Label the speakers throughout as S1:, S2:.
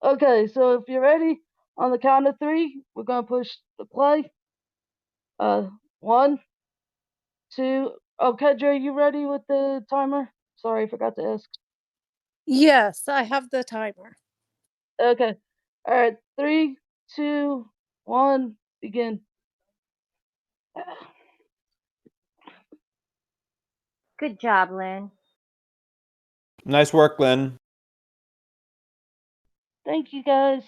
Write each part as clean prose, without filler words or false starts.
S1: Okay, so if you're ready, on the count of three, we're gonna push the play. One, two. Oh, Kedra, are you ready with the timer? Sorry, I forgot to ask.
S2: Yes, I have the timer.
S1: Okay. All right. Three, two, one, begin.
S3: Good job, Lynn.
S4: Nice work, Lynn.
S1: Thank you, guys.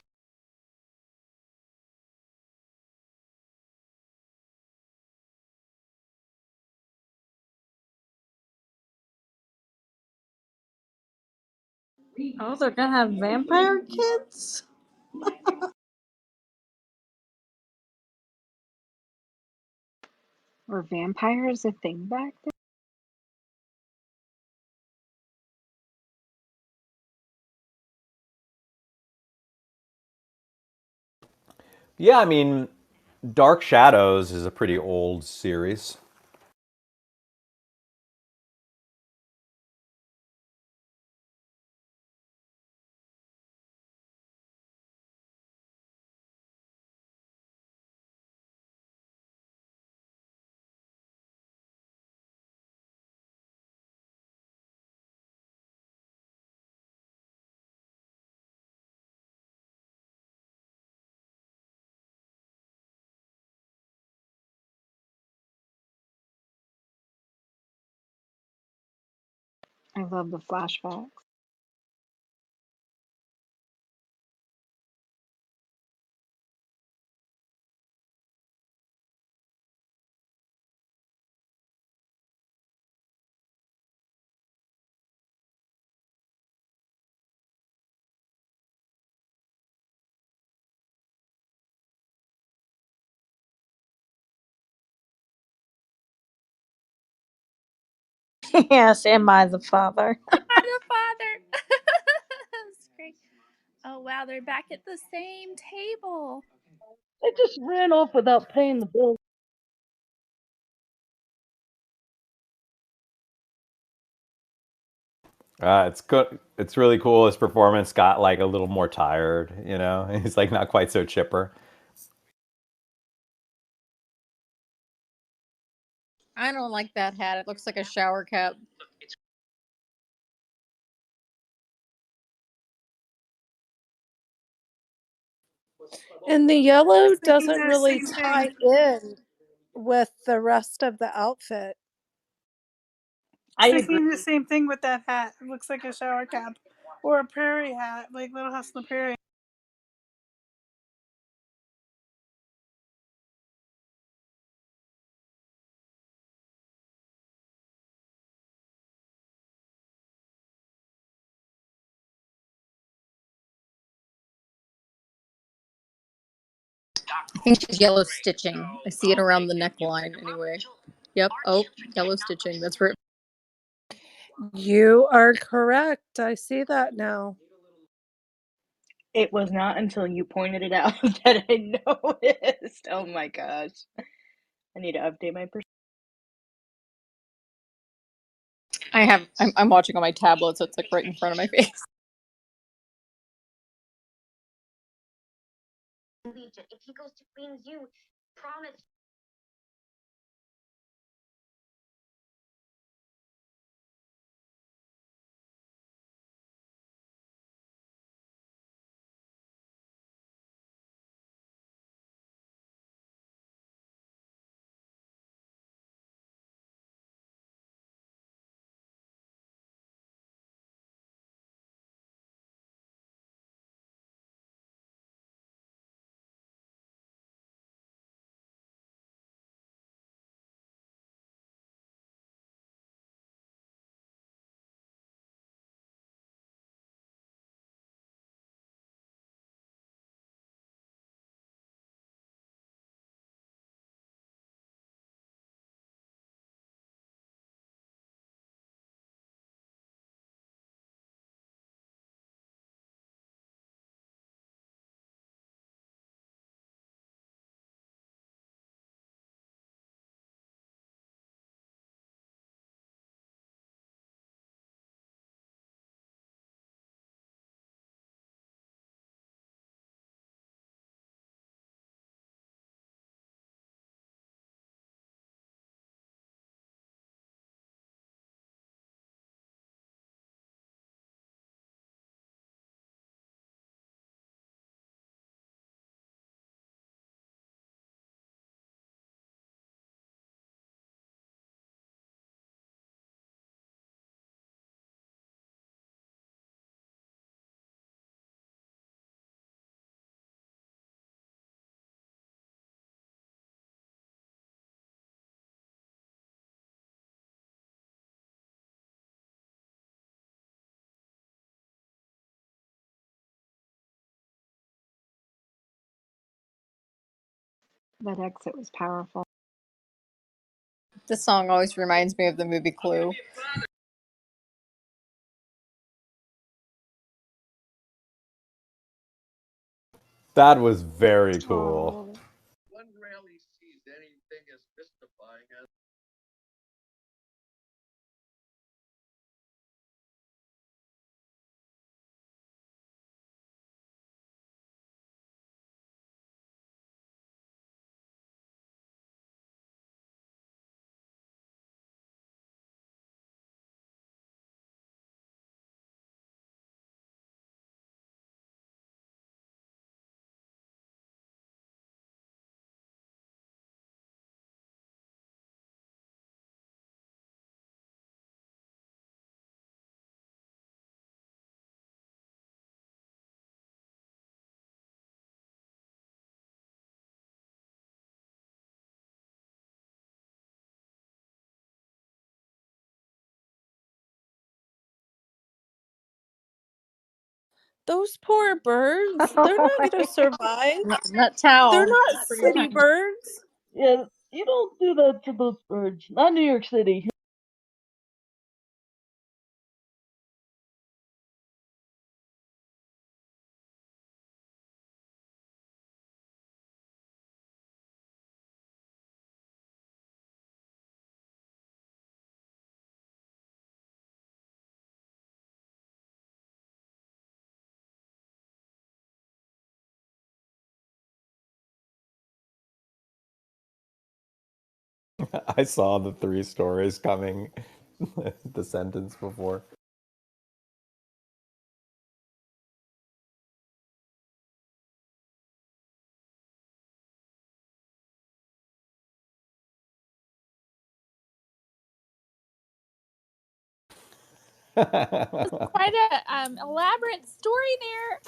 S5: Oh, they're gonna have vampire kids?
S6: Were vampires a thing back then?
S4: Yeah, I mean, Dark Shadows is a pretty old series.
S6: I love the flashbacks.
S5: Yes, am I the father?
S7: I'm the father. That's great. Oh wow, they're back at the same table.
S1: They just ran off without paying the bill.
S4: It's good. It's really cool. His performance got like a little more tired. He's like not quite so chipper.
S8: I don't like that hat. It looks like a shower cap.
S2: And the yellow doesn't really tie in with the rest of the outfit.
S5: I was thinking the same thing with that hat. It looks like a shower cap or a prairie hat, like Little House on the Prairie.
S8: I think she's yellow stitching. I see it around the neckline anyway. Yep. Oh, yellow stitching. That's right.
S2: You are correct. I see that now.
S6: It was not until you pointed it out that I noticed. Oh my gosh. I need to update my perspective.
S8: I'm watching on my tablet, so it's like right in front of my face.
S3: If he goes to Queen's, you promise
S6: That exit was powerful.
S8: This song always reminds me of the movie Clue.
S4: That was very cool.
S6: Oh.
S2: Those poor birds, they're not going to survive.
S8: That towel.
S2: They're not
S8: For your
S2: city
S8: hand.
S2: birds.
S1: Yeah, you don't do that to those birds. Not New York City.
S4: I saw the 3 stories coming, the sentence before.
S7: Quite a elaborate story there.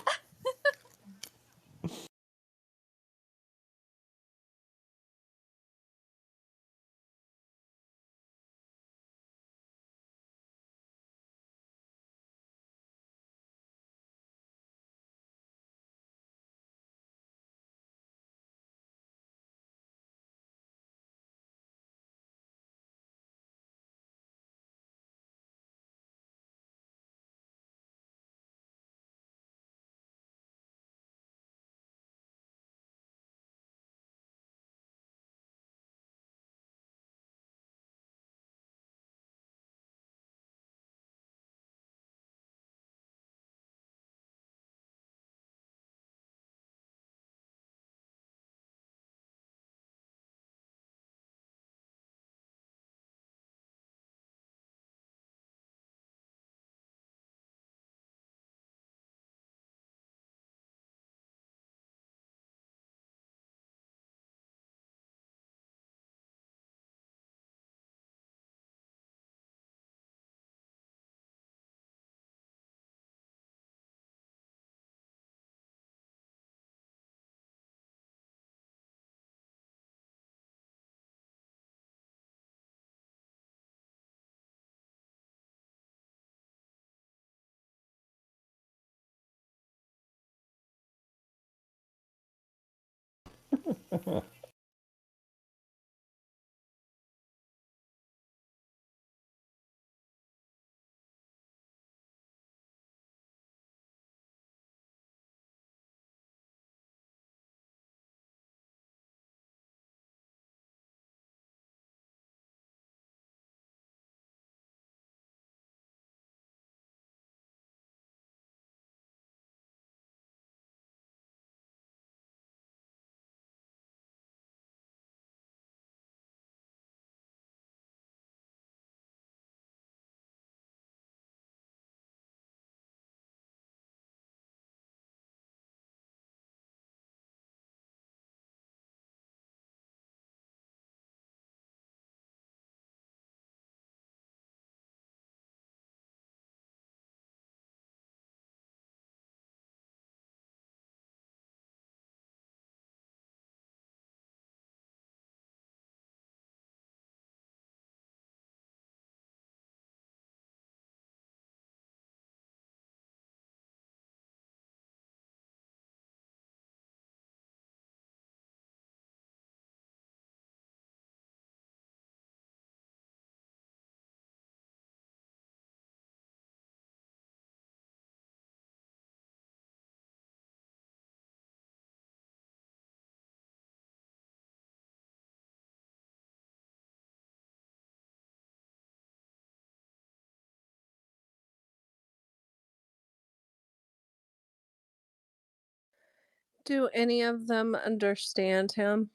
S2: Do any of them understand him?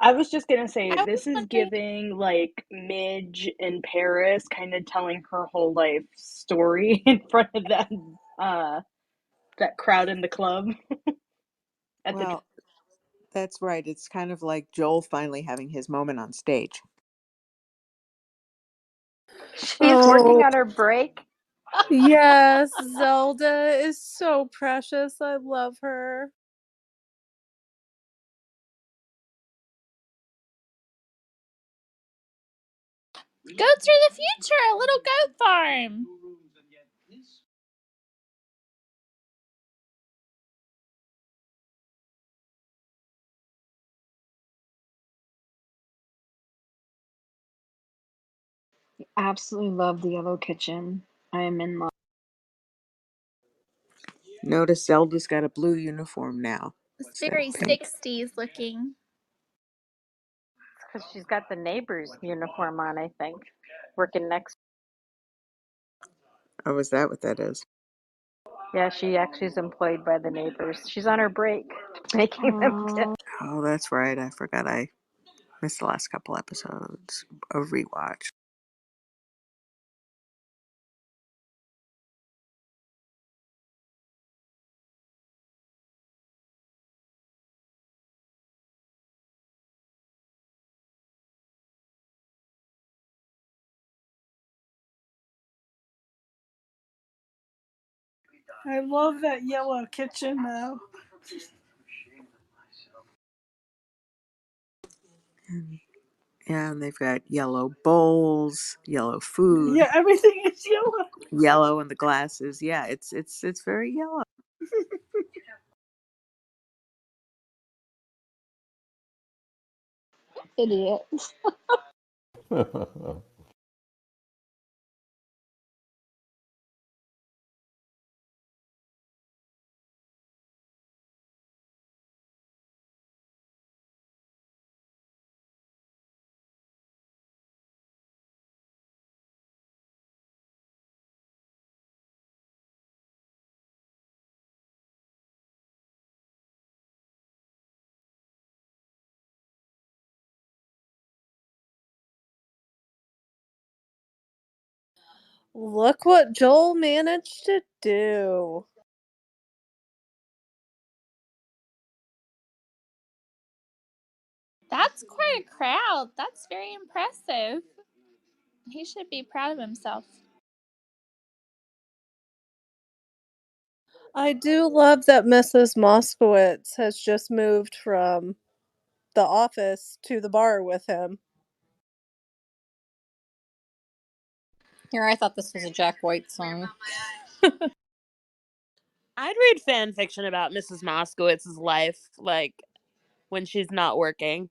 S6: I was just gonna say,
S7: I
S6: this
S7: was
S6: is
S7: wondering.
S6: giving like Midge in Paris kind of telling her whole life story in front of that crowd in the club at the
S9: Well, that's right. It's kind of like Joel finally having his moment on stage.
S10: She's working
S2: Oh,
S10: on her break.
S2: yes, Zelda is so precious. I love her.
S7: Goats are the future. A little goat farm.
S6: Absolutely love the yellow kitchen. I am in love.
S9: Notice Zelda's got a blue uniform now
S7: It's
S9: instead
S7: very
S9: of pink.
S7: 60s looking.
S10: Because she's got the neighbor's uniform on, I think. Working next.
S9: Oh, is that what that is?
S10: Yeah, she actually is employed by the neighbors. She's on her break, making them tip.
S9: Oh, that's right. I forgot I missed the last couple episodes of rewatch.
S5: I love that yellow kitchen though.
S9: Yeah, and they've got yellow bowls, yellow food,
S5: Yeah, everything is yellow.
S9: yellow in the glasses. Yeah, it's very yellow.
S10: Idiot.
S2: Look what Joel managed to do.
S7: That's quite a crowd. That's very impressive. He should be proud of himself.
S2: I do love that Mrs. Moskowitz has just moved from the office to the bar with him.
S8: Here, I thought this was a Jack White song.
S11: I'd read fan fiction about Mrs. Moskowitz's life, like when she's not working.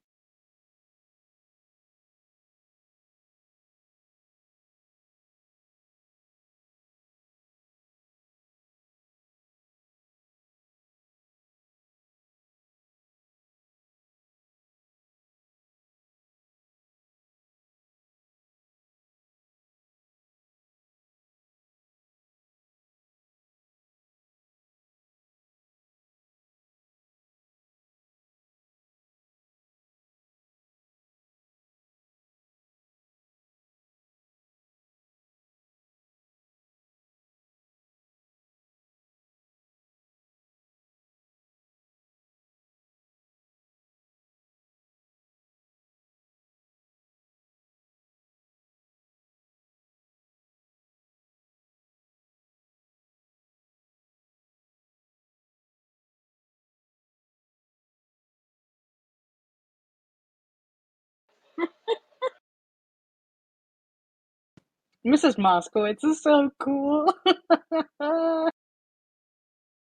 S6: Mrs. Moskowitz is so cool.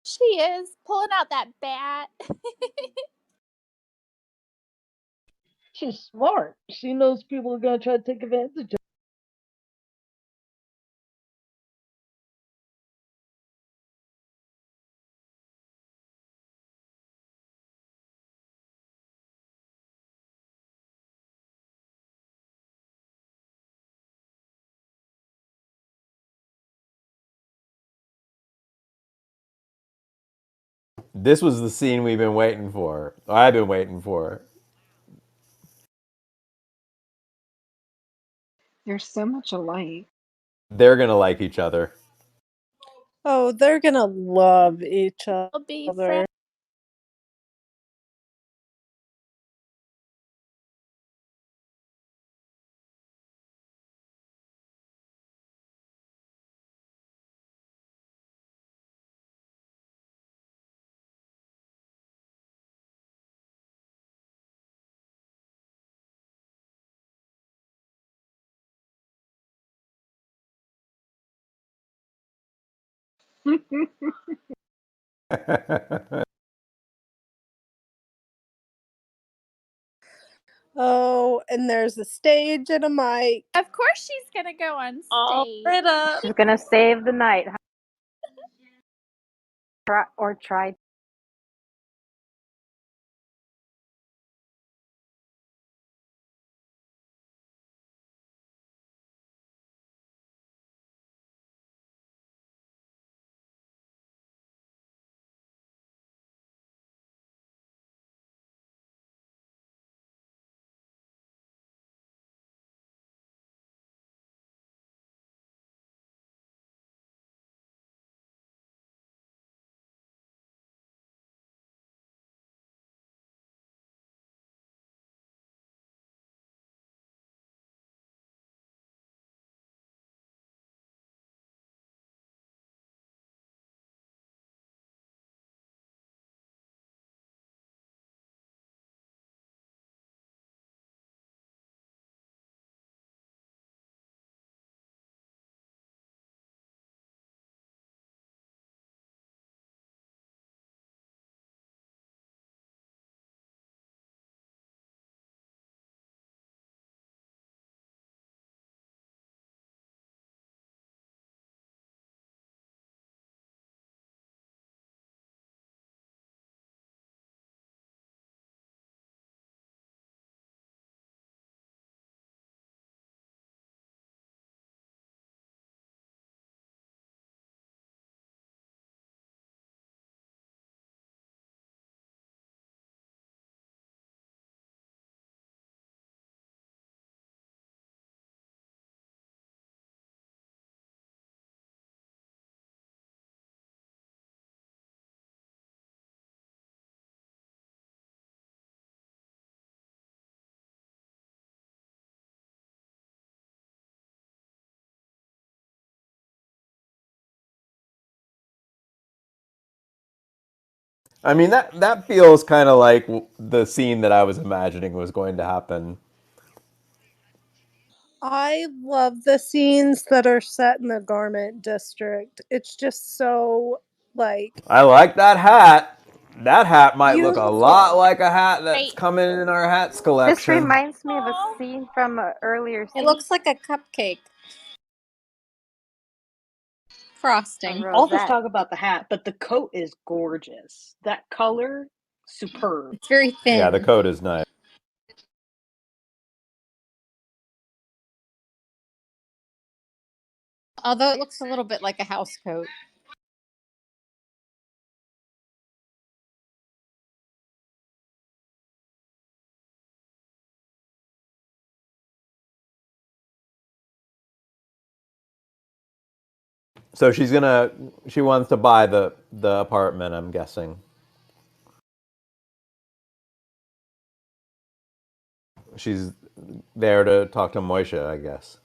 S7: She is pulling out that bat.
S1: She's smart. She knows people are gonna try to take advantage of
S4: This was the scene we've been waiting for. I've been waiting for.
S10: They're so much alike.
S4: They're gonna like each other.
S2: Oh, they're gonna love each
S7: We'll be friends.
S2: other. Oh, and there's a stage and a mic.
S7: Of course she's gonna go on
S11: All
S7: stage.
S11: lit up.
S10: She's gonna save the night. Try.
S4: I mean that feels kind of like the scene that I was imagining was going to happen.
S2: I love the scenes that are set in the garment district. It's just so like
S4: I like that hat. That hat might look a lot
S2: beautiful.
S4: like a hat that's
S7: Right.
S4: coming in our hats
S10: This
S4: collection.
S10: reminds me of a scene from an earlier
S8: It
S10: season.
S8: looks like a cupcake.
S10: A
S8: Frosting.
S6: I'll just
S10: rosette.
S6: talk about the hat, but the coat is gorgeous. That color, superb.
S8: It's very
S4: Yeah, the
S8: thin.
S4: coat is nice.
S8: Although it looks a little bit like a house coat.
S4: So she wants to buy the apartment, I'm guessing. She's there to talk to Moishe, I guess.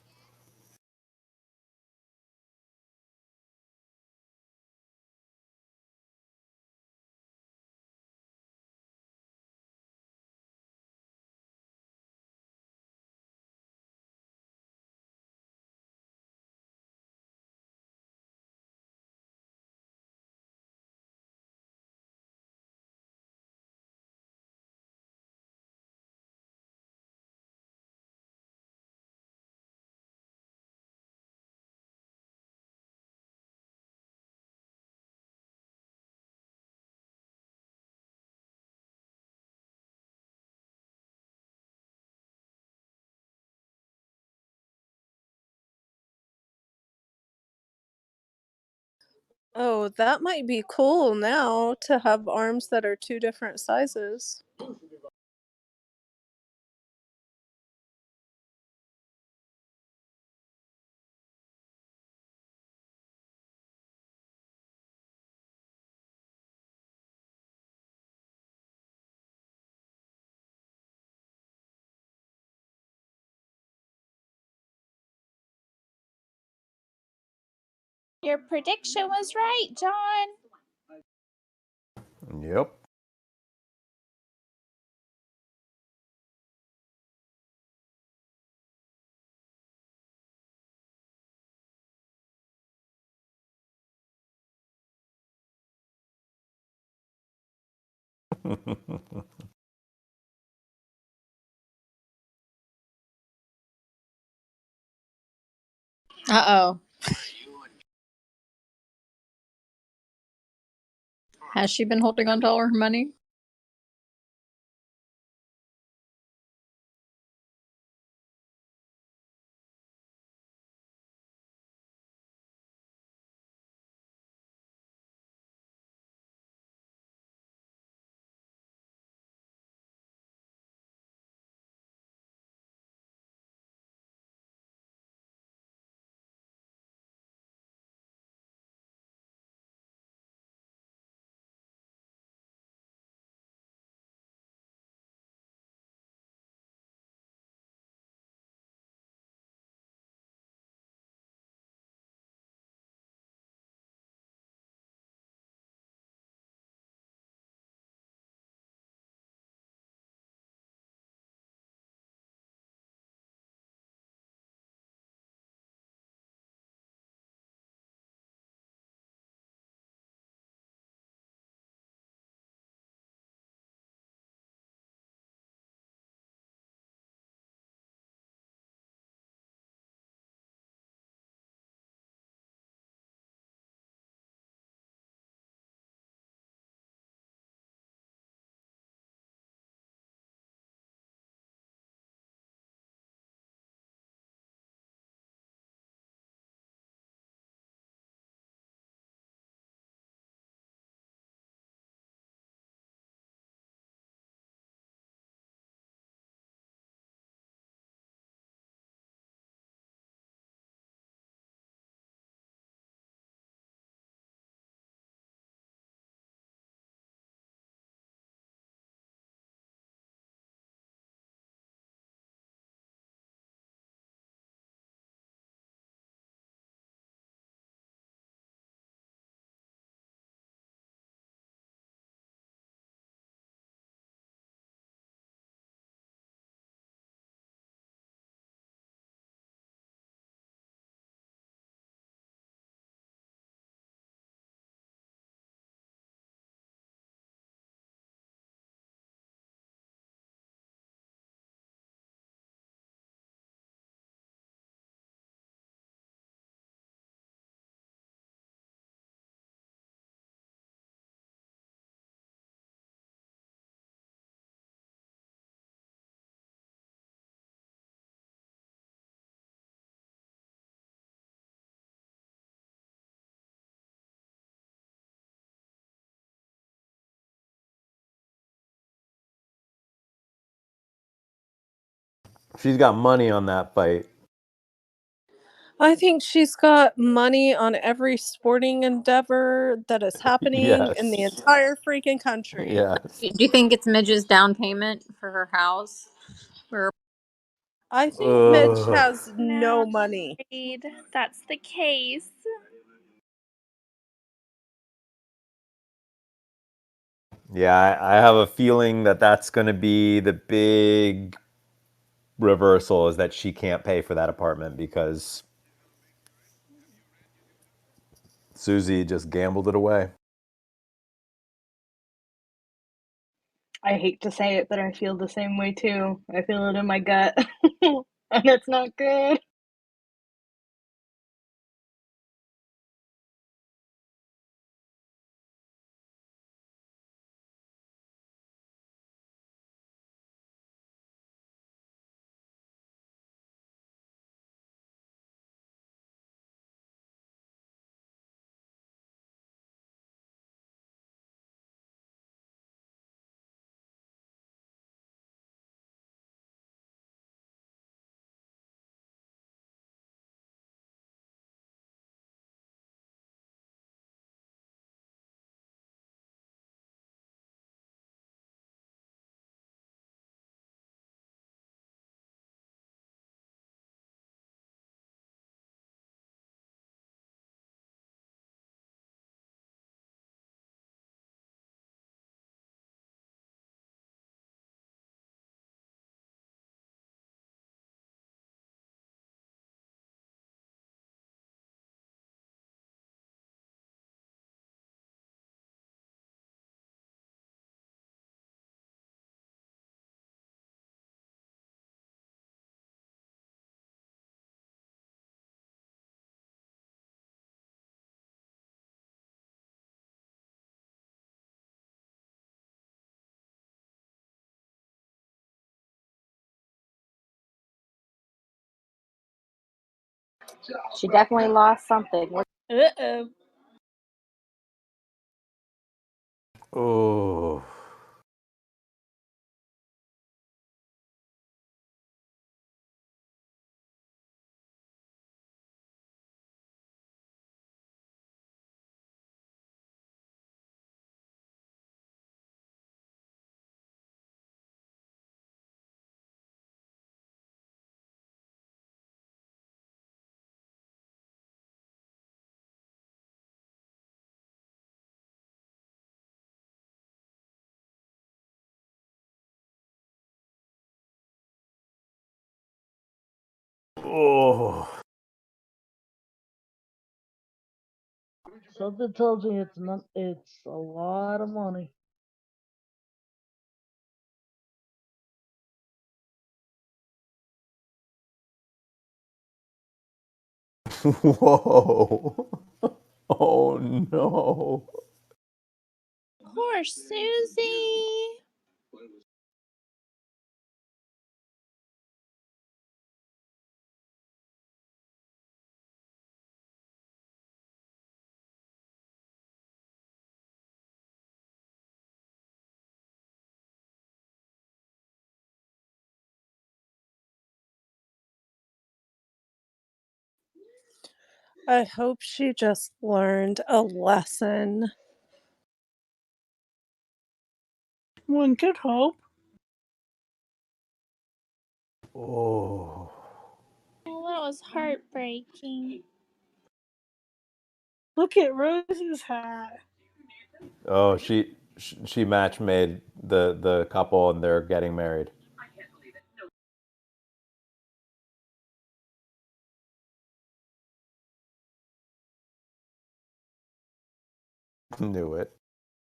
S2: Oh, that might be cool now to have arms that are 2 different sizes.
S7: Your prediction was right, John.
S4: Yep.
S8: Uh-oh. Has she been holding on to all her money?
S4: She's got money on that fight.
S2: I think she's got money on every sporting endeavor that is happening in the
S4: Yes.
S2: entire freaking country.
S4: Yes.
S8: Do you think it's Midge's down payment for her house? Or
S2: I think Midge
S4: Ugh.
S2: has
S7: No,
S2: no money.
S7: afraid that's the case.
S4: Yeah, I have a feeling that that's going to be the big reversal, is that she can't pay for that apartment because Susie just gambled it away.
S6: I hate to say it, but I feel the same way too. I feel it in my gut. And it's not good.
S10: She definitely lost something.
S5: Uh-oh.
S4: Oh. Oh.
S1: Something tells me it's not. It's a lot of money.
S4: Whoa. Oh no.
S7: Poor Susie.
S2: I hope she just learned a lesson.
S5: One could hope.
S4: Oh.
S7: Well, that was heartbreaking.
S5: Look at Rose's hat.
S4: Oh, she match made the couple and they're getting married. Knew it.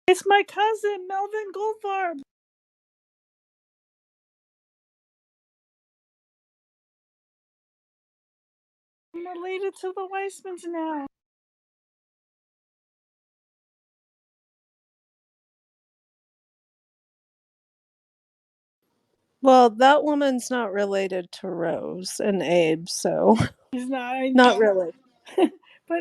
S5: It's my cousin, Melvin Goldfarb. I'm related to the Weissmans now.
S2: Well, that woman's not related to Rose and Abe, so
S5: He's not. I
S2: not
S5: know.
S2: really.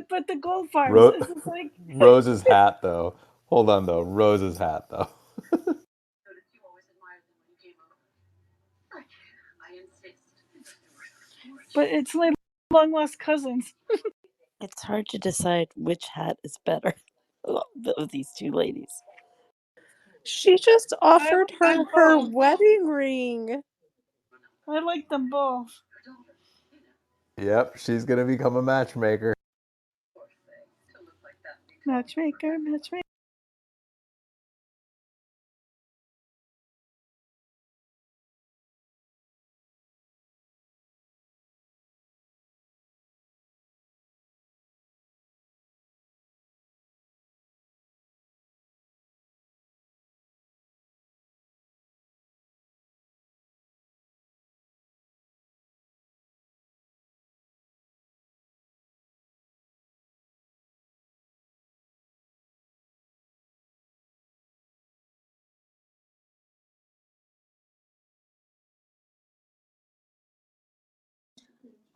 S5: But the Goldfarbs.
S4: Ro-
S5: It's just like.
S4: Rose's hat though. Hold on though. Rose's hat though.
S5: But it's my long lost cousins.
S12: It's hard to decide which hat is better of these two ladies.
S2: She just
S5: I
S2: offered
S5: like
S2: her
S5: them
S2: her
S5: both.
S2: wedding ring.
S5: I like them both.
S4: Yep, she's gonna become a matchmaker.
S5: Matchmaker, matchmaker.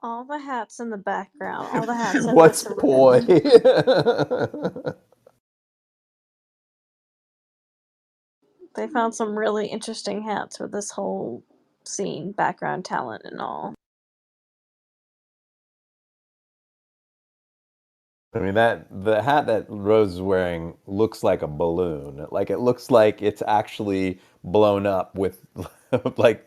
S12: All the hats in the background, all the hats in
S4: What's
S12: this
S4: poi?
S12: room. They found some really interesting hats for this whole scene, background talent and all.
S4: I mean that the hat that Rose is wearing looks like a balloon. Like it looks like it's actually blown up with like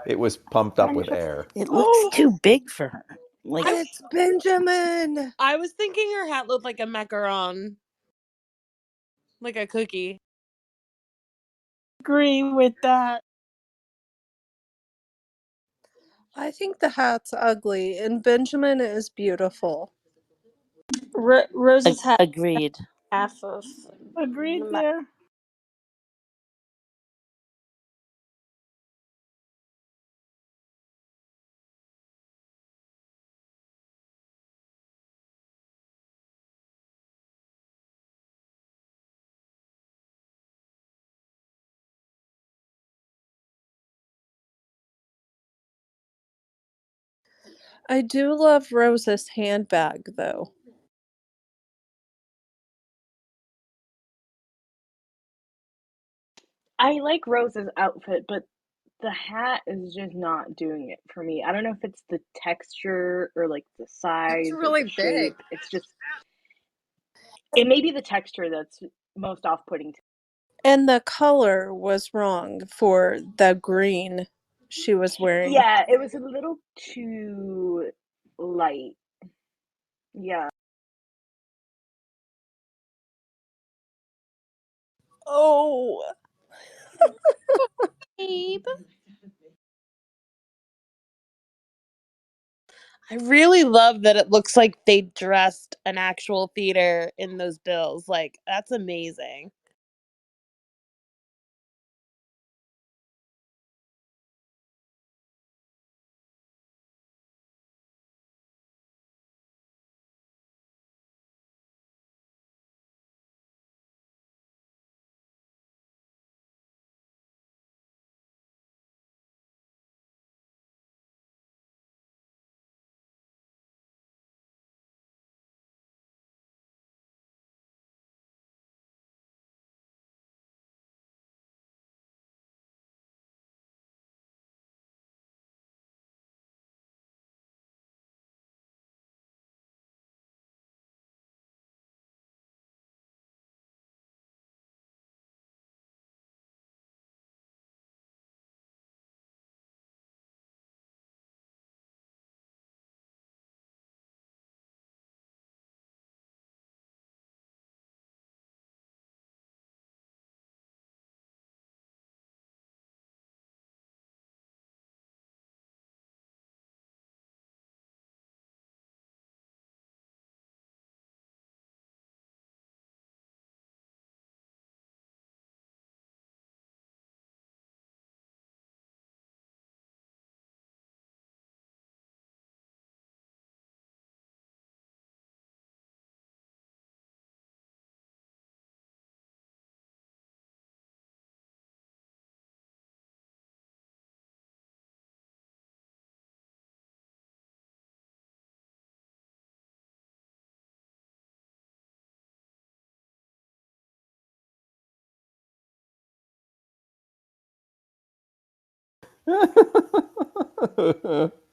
S4: it was pumped up with air.
S12: It looks
S5: Oh,
S12: too big for her. Like
S2: It's Benjamin.
S11: I was thinking her hat looked like a macaron, like a cookie.
S5: agree with that.
S2: I think the hat's ugly and Benjamin is beautiful.
S12: Rose's hat, agreed. half of
S5: Agreed
S12: the
S5: there.
S2: I do love Rose's handbag, though.
S6: I like Rose's outfit, but the hat is just not doing it for me. I don't know if it's the texture or like the
S8: It's
S6: size or
S8: really
S6: the
S8: big.
S6: shape. It's just it may be the texture that's most off-putting to
S2: And the color was wrong for the green she was wearing.
S6: Yeah, it was a little too light. Yeah.
S2: Oh.
S7: Babe.
S11: I really love that it looks like they dressed an actual theater in those bills. Like, that's amazing.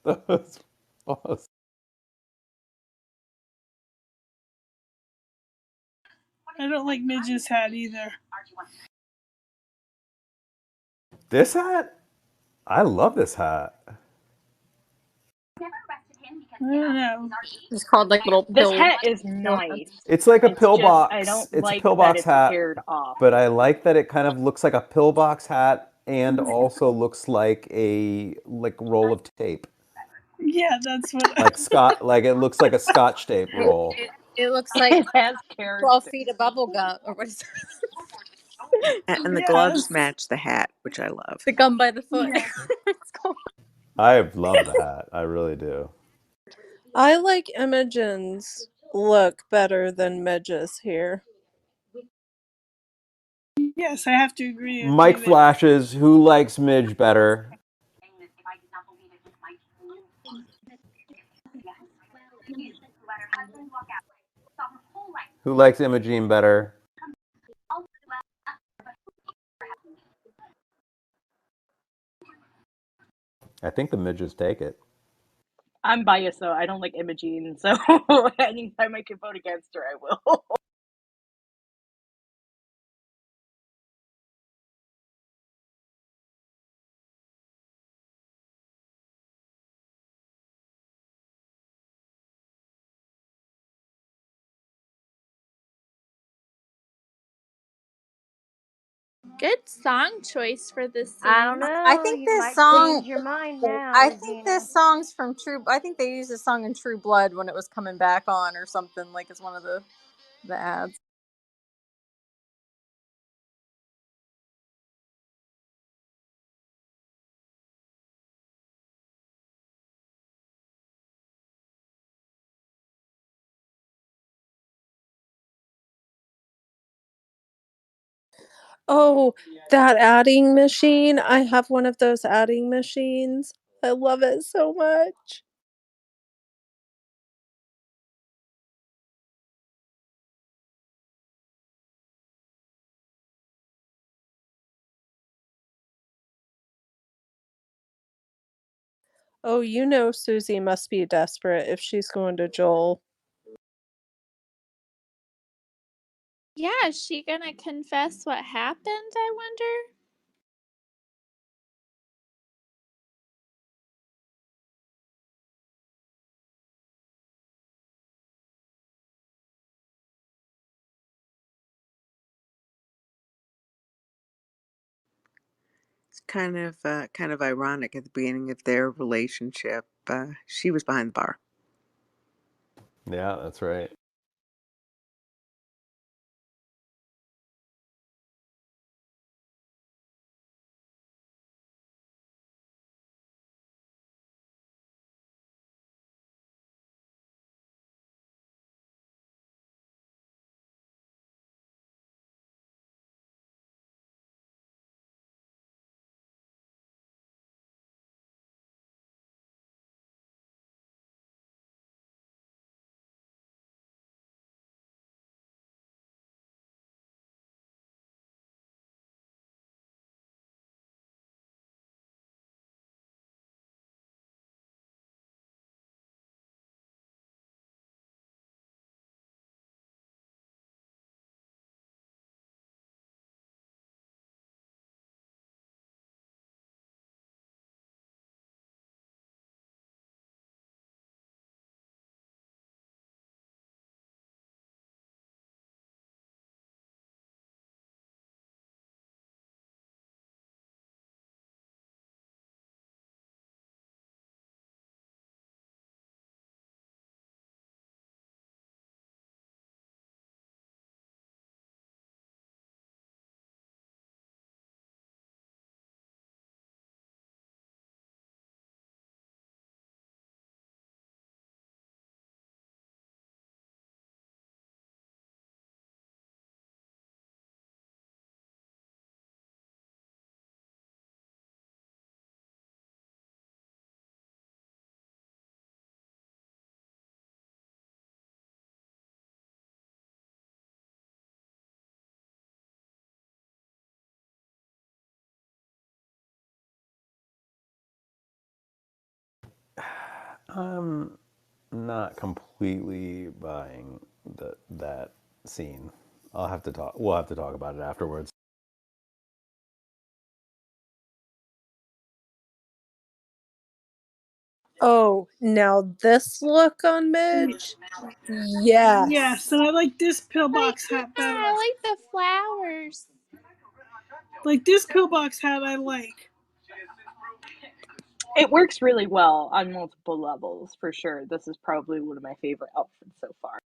S4: That was awesome.
S5: I don't like Midge's hat either.
S4: This hat? I love this hat.
S5: I don't know.
S8: It's called like little
S6: This
S8: pill
S6: hat is
S8: pill
S6: nice.
S8: heads.
S4: It's like a
S6: It's just I
S4: pillbox.
S6: don't
S4: It's a
S6: like that
S4: pillbox
S6: it's
S4: hat,
S6: paired off.
S4: but I like that it kind of looks like a pillbox hat and also looks like a roll of tape.
S5: Yeah, that's what.
S4: Like it looks like a scotch tape
S8: It,
S4: roll.
S8: it looks like
S6: It has
S8: 12
S6: character.
S8: feet of bubble gum, or what is
S9: And the gloves
S5: Yes.
S9: match the hat, which I love.
S8: the gum by the foot.
S5: Yeah.
S8: It's called.
S4: I love the hat. I really do.
S2: I like Imogen's look better than Midge's here.
S5: Yes, I have to agree with
S4: Mike
S5: you there.
S4: flashes. Who likes Midge better? Who likes Imogene better? I think the midges take it.
S6: I'm biased though. I don't like Imogene, so anytime I can vote against her, I will.
S7: Good song choice for this
S10: I don't
S7: scene.
S12: I
S10: know.
S12: think
S10: You
S12: this
S10: might
S12: song.
S10: change your mind now,
S12: I think
S10: Gina.
S12: this song's from True. I think they used this song in True Blood when it was coming back on or something. Like it's one of the ads.
S2: Oh, that adding machine. I have one of those adding machines. I love it so much. Oh, you know Susie must be desperate if she's going to Joel.
S7: Yeah, is she gonna confess what happened, I wonder?
S9: It's kind of ironic at the beginning of their relationship. She was behind the bar.
S4: Yeah, that's right. I'm not completely buying that scene. I'll have to talk. We'll have to talk about it afterwards.
S2: Oh, now this look on Midge?
S5: Yes,
S2: Yes.
S5: and I like this
S7: Like,
S5: pillbox
S7: yeah,
S5: hat better.
S7: I like the flowers.
S5: Like this pillbox hat, I like.
S6: It works really well on multiple levels, for sure. This is probably one of my favorite outfits so far.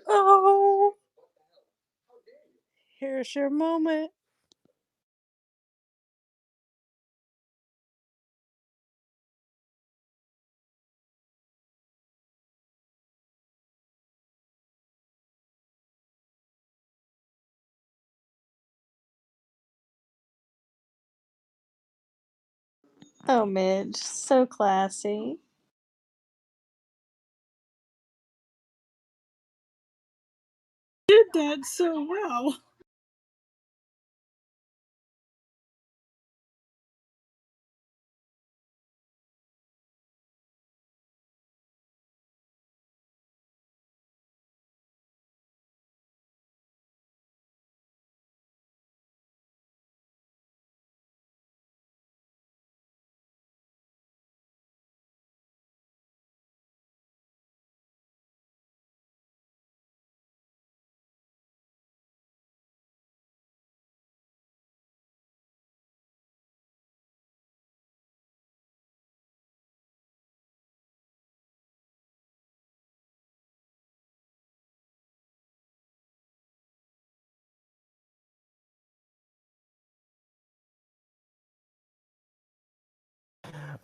S2: Oh, here's your moment.
S12: Oh, Midge, so classy.
S5: Did that so well.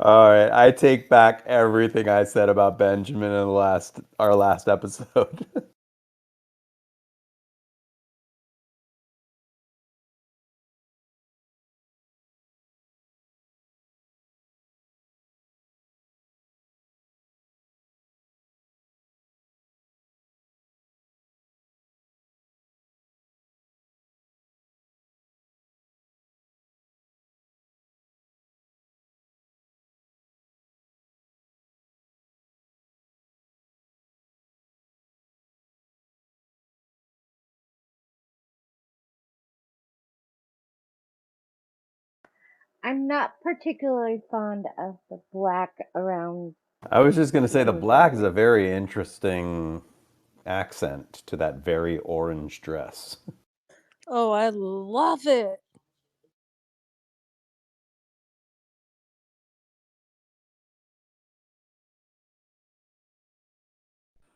S4: All right, I take back everything I said about Benjamin in our last episode.
S3: I'm not particularly fond of the black around
S4: I was just going to say the
S3: Moishe.
S4: black is a very interesting accent to that very orange dress.
S2: Oh, I love it.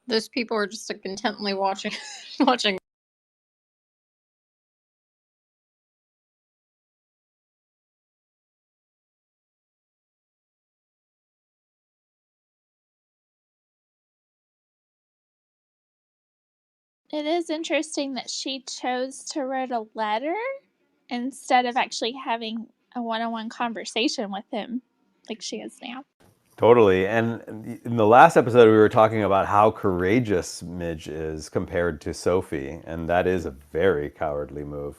S8: Those people are just like, intently watching watching.
S7: It is interesting that she chose to write a letter instead of actually having a one-on-one conversation with him like she is now.
S4: Totally. And in the last episode, we were talking about how courageous Midge is compared to Sophie, and that is a very cowardly move.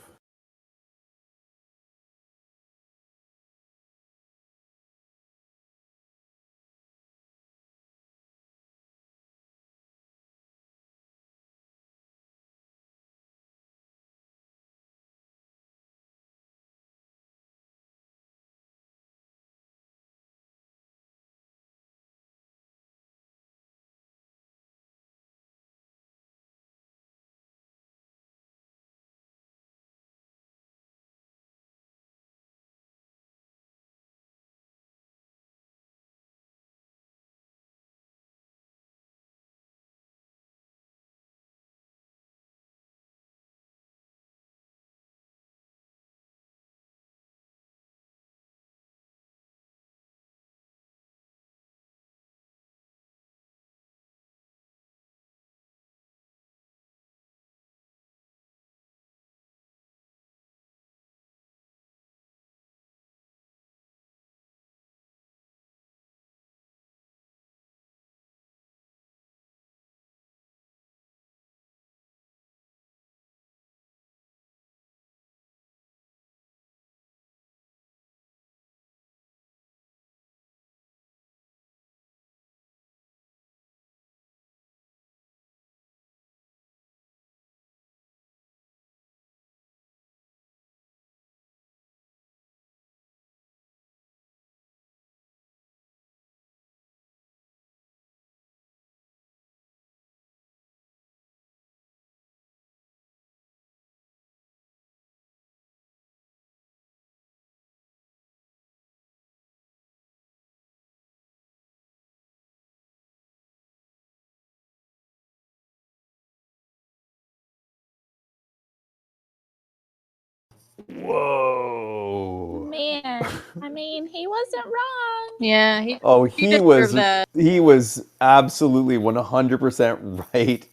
S4: Whoa.
S7: Man, I mean, he wasn't wrong.
S8: Yeah,
S4: Oh,
S8: he deserved that.
S4: he was absolutely 100% right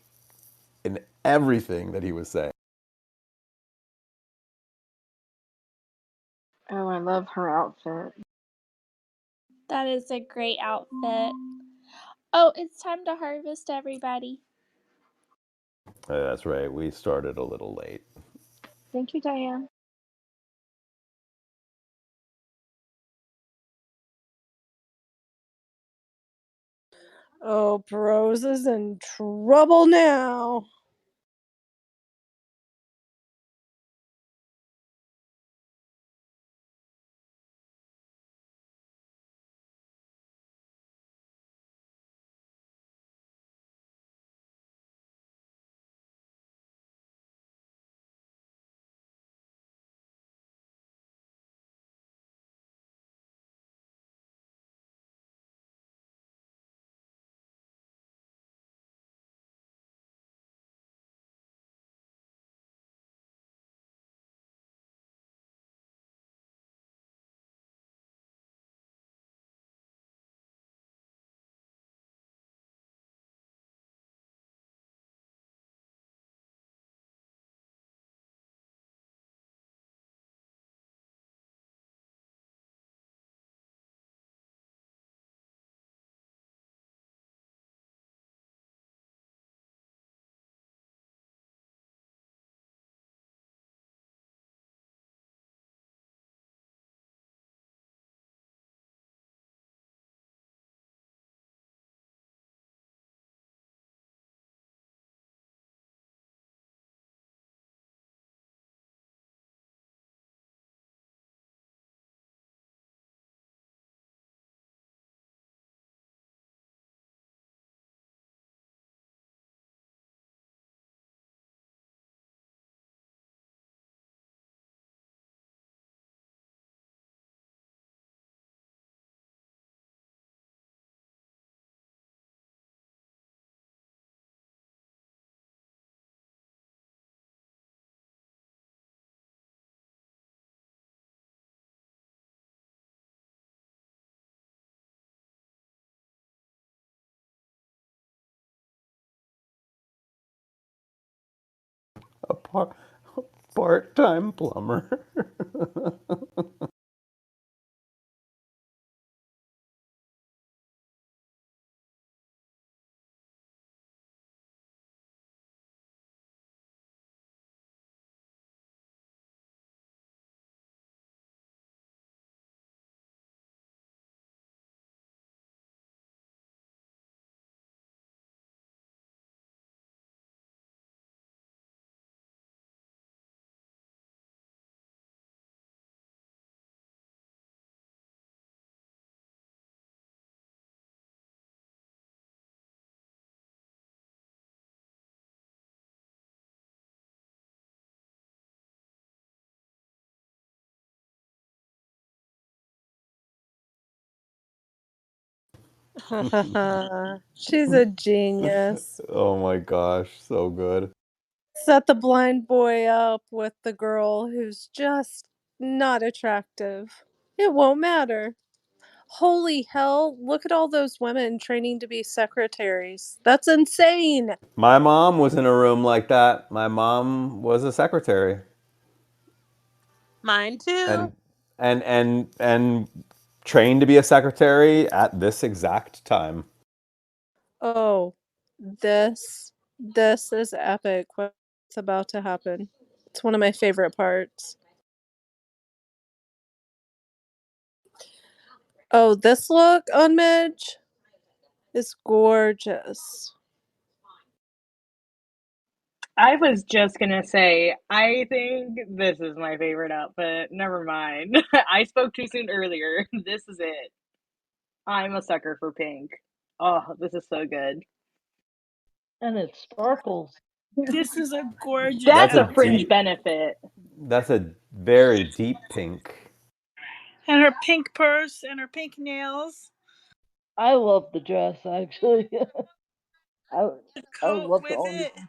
S4: in everything that he was saying.
S10: Oh, I love her outfit.
S7: That is a great outfit. Oh, it's time to harvest, everybody.
S4: That's right. We started a little late.
S10: Thank you, Diane.
S2: Oh, Prose is in trouble now.
S4: A part-time plumber.
S2: She's a genius.
S4: Oh my gosh, so good.
S2: Set the blind boy up with the girl who's just not attractive. It won't matter. Holy hell, look at all those women training to be secretaries. That's insane.
S4: My mom was in a room like that. My mom was a secretary.
S11: Mine too.
S4: And and trained to be a secretary at this exact time.
S2: Oh, this is epic. What's about to happen? It's one of my favorite parts. Oh, this look on Midge is gorgeous.
S6: I was just gonna say, I think this is my favorite outfit. Never mind. I spoke too soon earlier. This is it. I'm a sucker for pink. Oh, this is so good.
S1: And it sparkles.
S5: This is a gorgeous
S6: That's
S4: That's a
S6: a fringe
S5: outfit.
S4: deep
S6: benefit.
S4: that's a very deep pink.
S5: And her pink purse and her pink nails.
S1: I love the dress actually. I
S5: The
S1: I would
S5: coat
S1: love to
S5: with
S1: own
S5: it.
S1: this.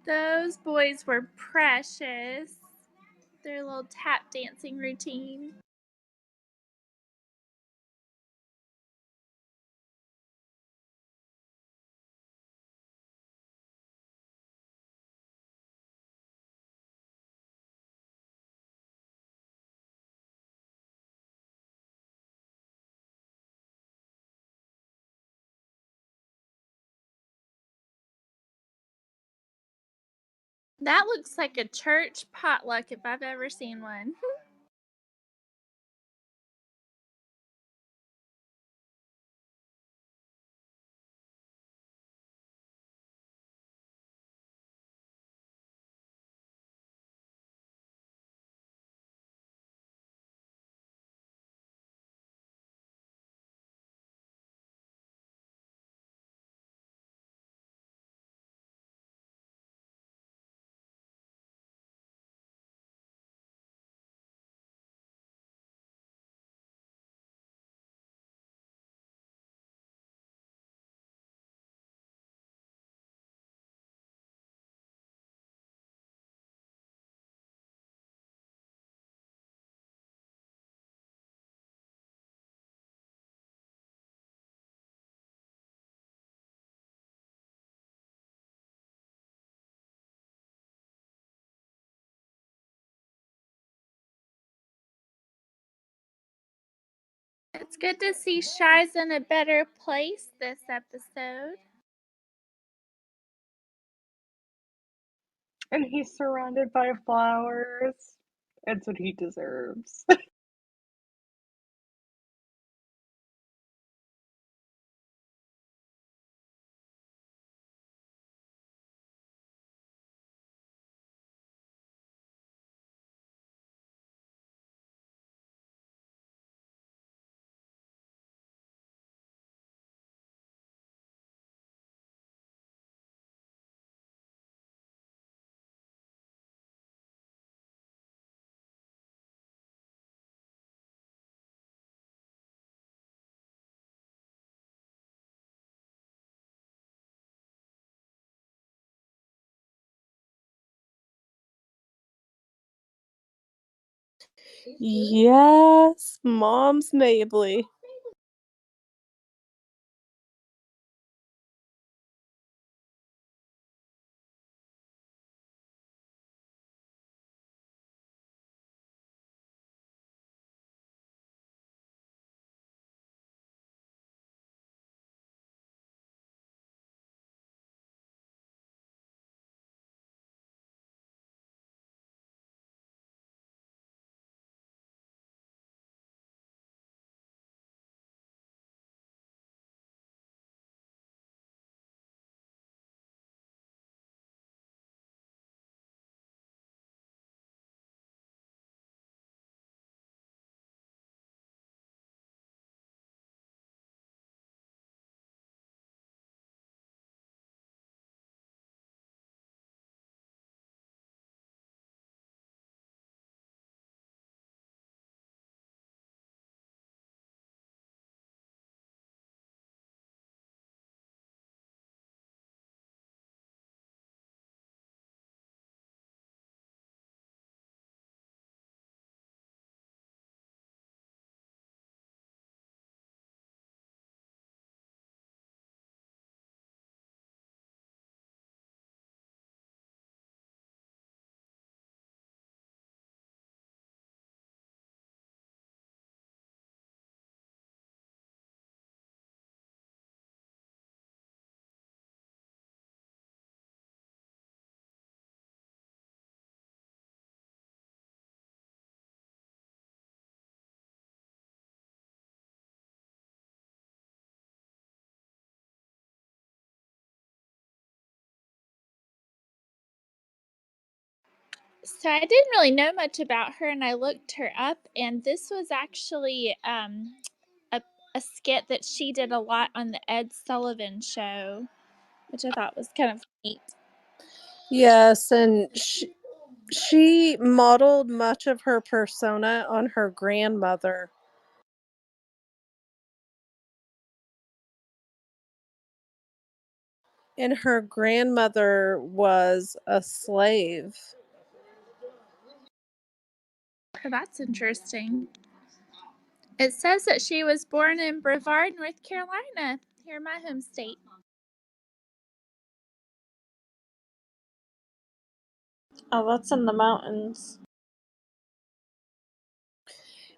S7: Those boys were precious. Their little tap dancing routine. That looks like a church potluck if I've ever seen one. It's good to see Shy's in a better place this episode.
S6: And he's surrounded by flowers. It's what he deserves.
S2: Yes, Mom's Mabley.
S7: So I didn't really know much about her, and I looked her up, and this was actually a a skit that she did a lot on the Ed Sullivan Show, which I thought was kind of neat.
S2: Yes, and she modeled much of her persona on her grandmother. And her grandmother was a slave.
S7: Oh, that's interesting. It says that she was born in Brevard, North Carolina, here in my home state.
S12: Oh, that's in the mountains.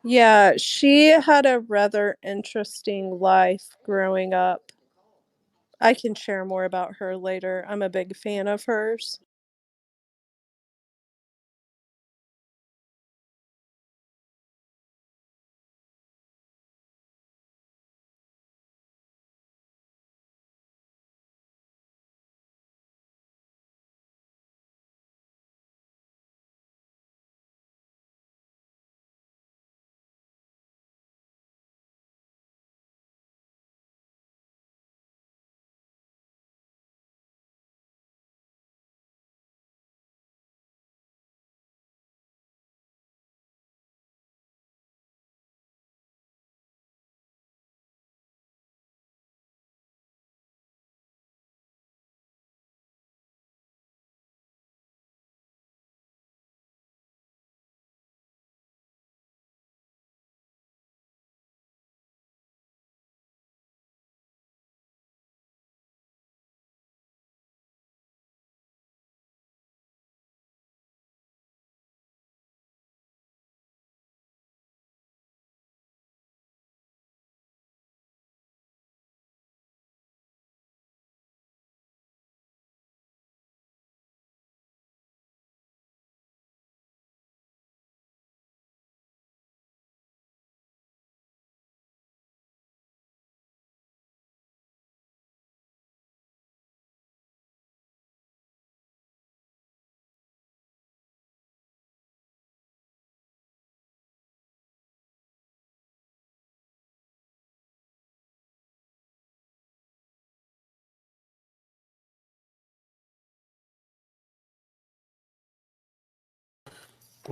S2: Yeah, she had a rather interesting life growing up. I can share more about her later. I'm a big fan of hers.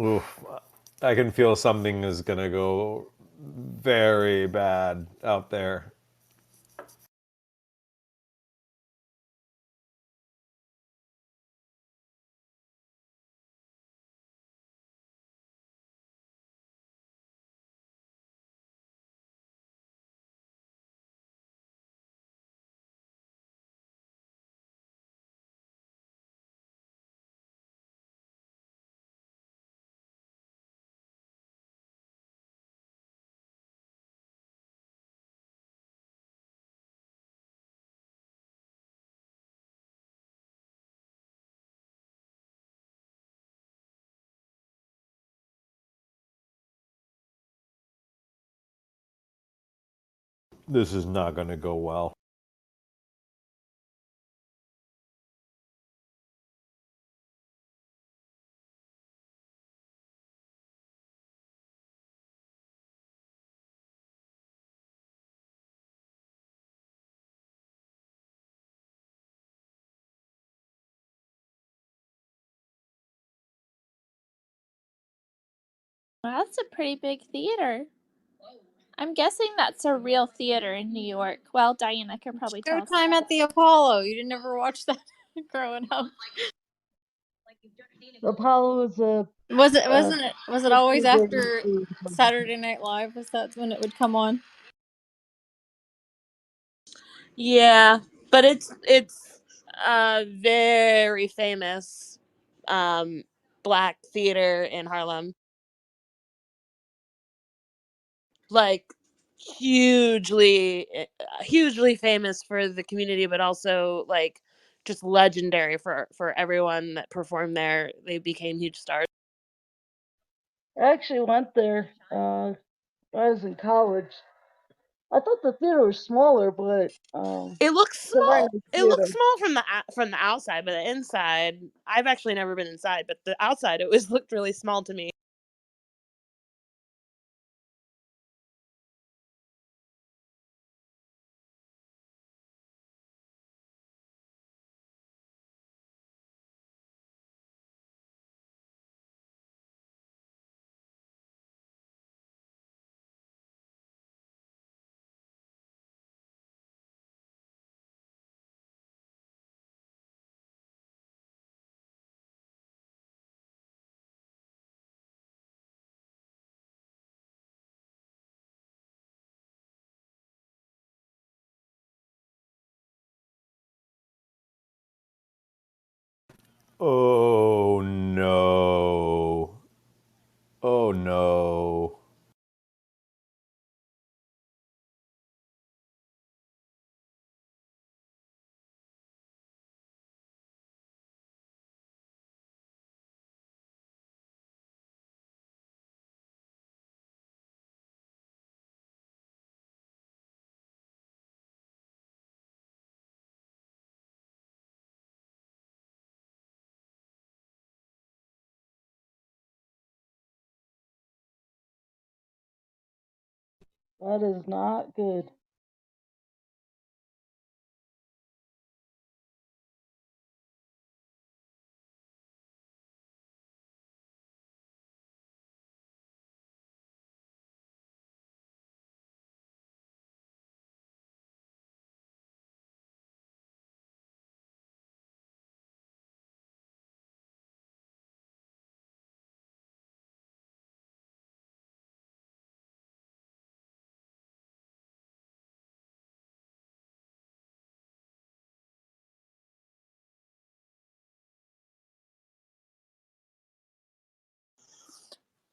S4: Oof. I can feel something is gonna go very bad out there. This is not gonna go well.
S7: Well, that's a pretty big theater. I'm guessing that's a real theater in New York. Well, Diana can probably tell us.
S8: Showtime at the Apollo. You didn't ever watch that growing up.
S1: The Apollo is a
S8: Was it always
S1: theater.
S8: after Saturday Night Live? Was that when it would come on?
S11: Yeah, but it's a very famous um black theater in Harlem. Like hugely famous for the community, but also like just legendary for everyone that performed there. They became huge stars.
S1: I actually went there when I was in college. I thought the theater was smaller, but
S11: It looks
S1: it's a very
S11: small.
S1: nice
S11: It looks
S1: theater.
S11: small from the outside, but the inside, I've actually never been inside, but the outside it was looked really small to me.
S4: Oh no. Oh no.
S1: That is not good.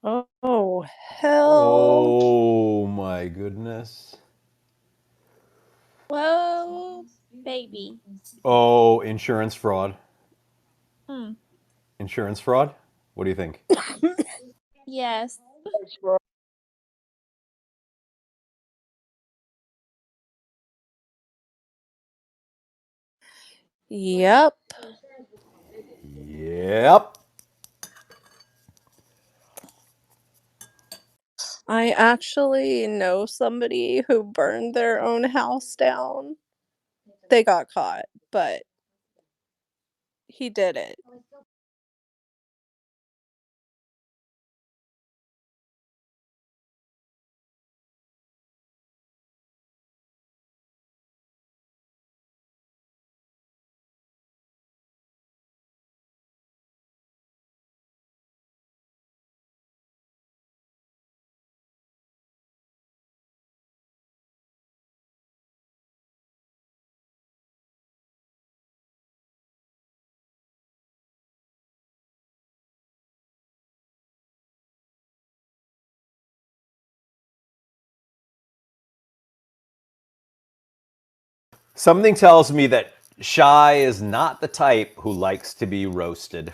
S2: Oh, hell.
S4: Oh my goodness.
S7: Whoa, baby.
S4: Oh, insurance fraud.
S7: Hmm.
S4: Insurance fraud? What do you think?
S7: Yes.
S1: That's right.
S2: Yep.
S4: Yep.
S2: I actually know somebody who burned their own house down. They got caught, but he did it.
S4: Something tells me that Shy is not the type who likes to be roasted.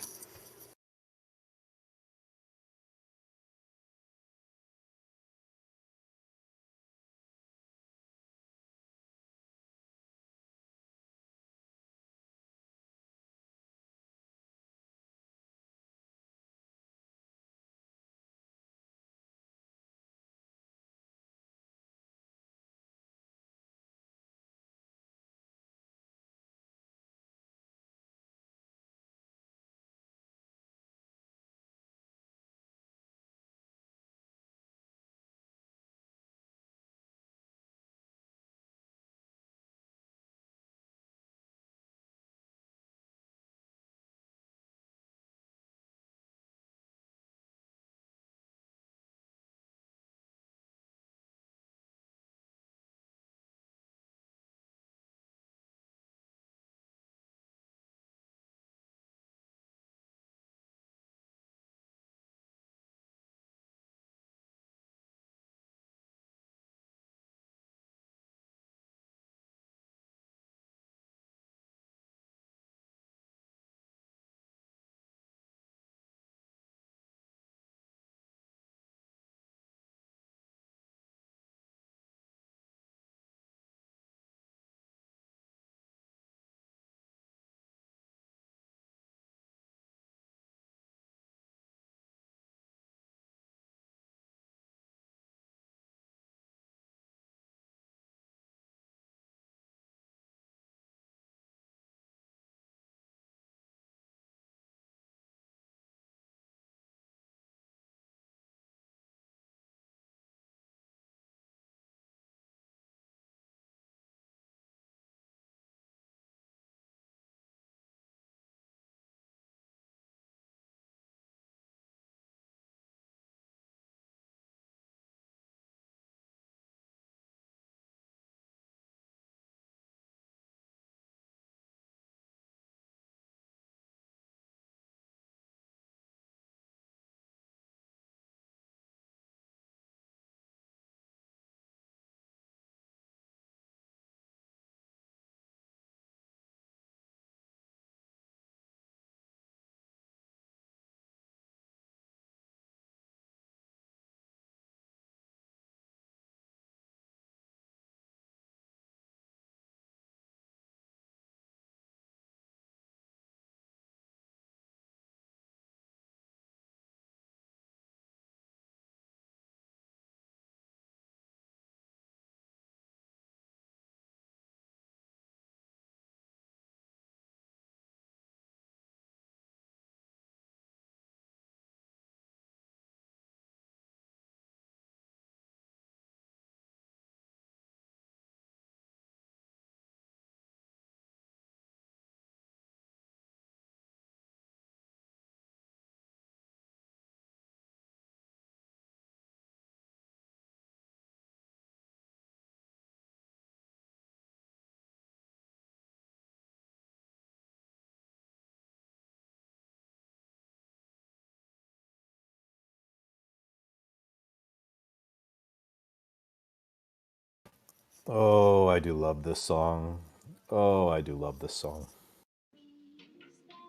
S4: Oh, I do love this song. Oh, I do love this song.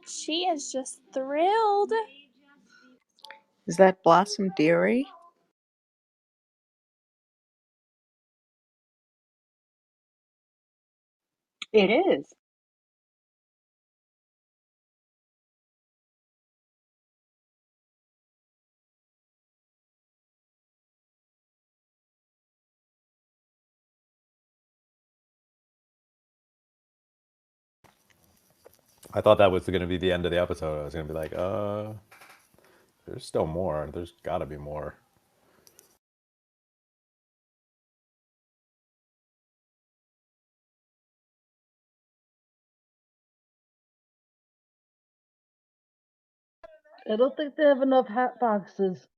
S7: She is just thrilled.
S9: Is that Blossom Dearie?
S6: It is.
S4: I thought that was going to be the end of the episode. I was going to be like, there's still more. There's got to be more.
S1: I don't think they have enough hat boxes.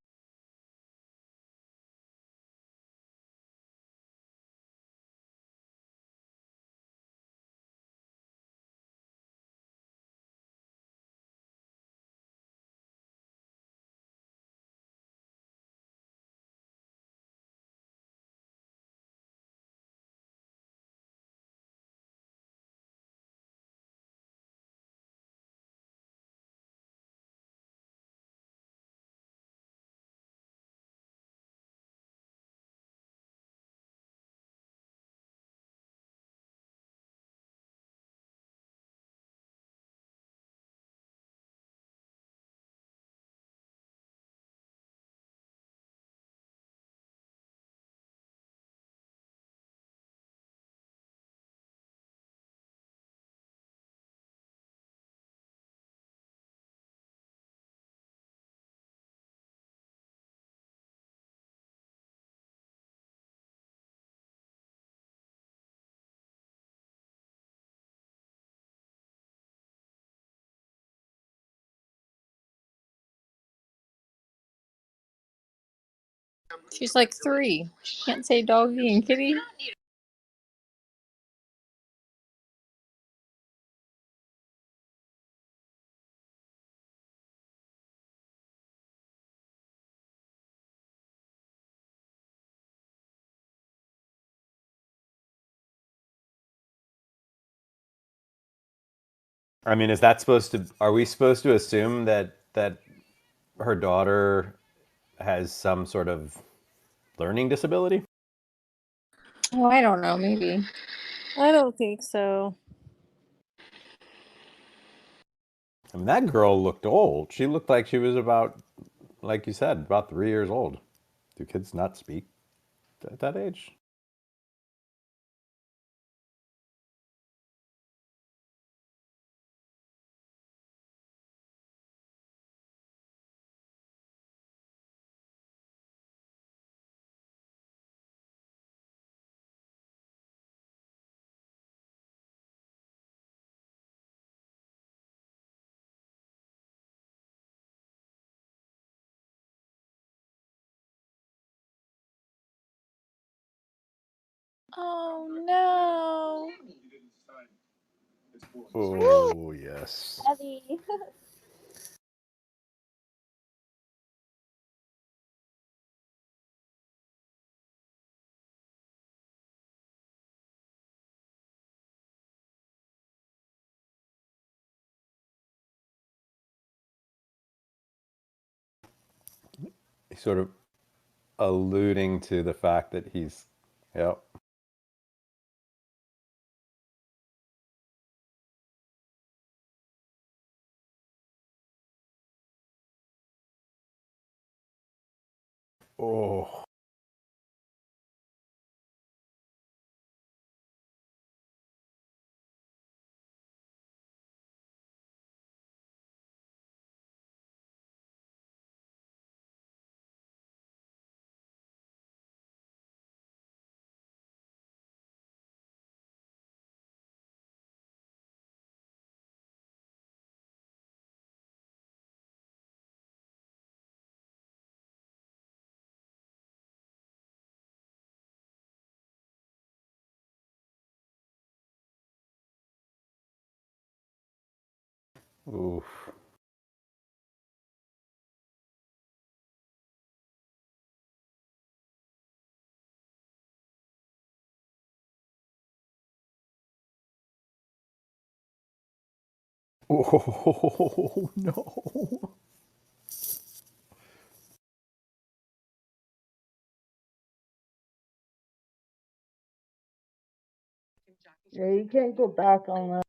S8: She's like 3. She can't say doggy and kitty.
S4: I mean, is that supposed to? Are we supposed to assume that her daughter has some sort of learning disability?
S8: Oh, I don't know. Maybe.
S2: I don't think so.
S4: I mean, that girl looked old. She looked like she was about, like you said, about 3 years old. Do kids not speak at that age?
S7: Oh no. Woo,
S4: Oh, yes.
S7: heavy.
S4: Sort of alluding to the fact that he's, yep. Oh, oof. Oh, no.
S1: Yeah, you can't go back on that.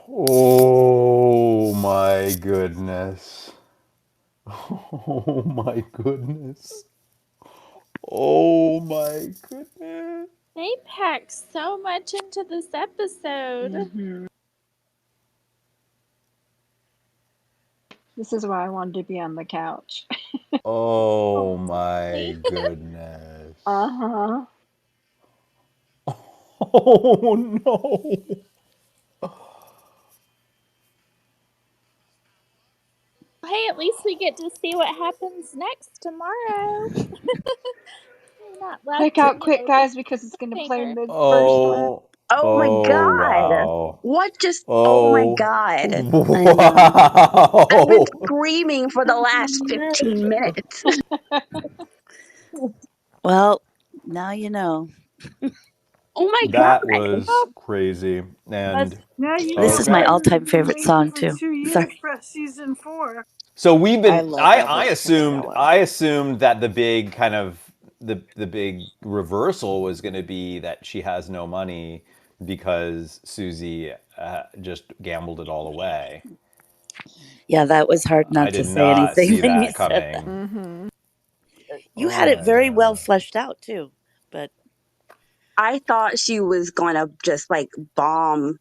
S4: Oh, my goodness. Oh, my goodness. Oh, my goodness.
S7: They packed so much into this episode.
S10: This is why I wanted to be on the couch.
S4: Oh,
S7: Oh,
S4: my
S7: really?
S4: goodness.
S10: Uh-huh.
S4: Oh, no.
S7: Hey, at least we get to see what happens next tomorrow. Not
S10: Click
S7: left,
S10: out quick,
S7: with
S10: guys, because it's going to play
S7: cliffhanger.
S10: mid first one.
S4: Oh,
S13: Oh my
S4: oh,
S13: god.
S4: wow.
S13: What just oh my
S4: Oh,
S13: god.
S10: I know.
S13: I've been
S4: wow.
S13: screaming for the last 15 minutes.
S14: Well, now you know.
S13: Oh my
S4: That
S13: god.
S4: was crazy.
S10: That's,
S4: And
S5: Now you
S14: This
S5: know
S14: is my
S5: why
S4: okay.
S5: we've
S14: all-time
S5: been
S14: favorite
S5: waiting
S14: song
S5: for
S14: too.
S5: 2 years
S14: Sorry.
S5: for season 4.
S4: So we've
S14: I
S4: been
S14: love
S4: I
S14: Rebels
S4: assumed
S14: Casella.
S4: I assumed that the big kind of the big reversal was going to be that she has no money because Susie just gambled it all away.
S14: Yeah, that was hard
S4: I
S14: not to
S4: did
S14: say
S4: not
S14: anything
S4: see
S14: when you
S4: that
S14: said that.
S4: coming.
S14: You had it
S4: Oh
S14: very well
S4: yeah.
S14: fleshed out too. But
S13: I thought she was going to just like bomb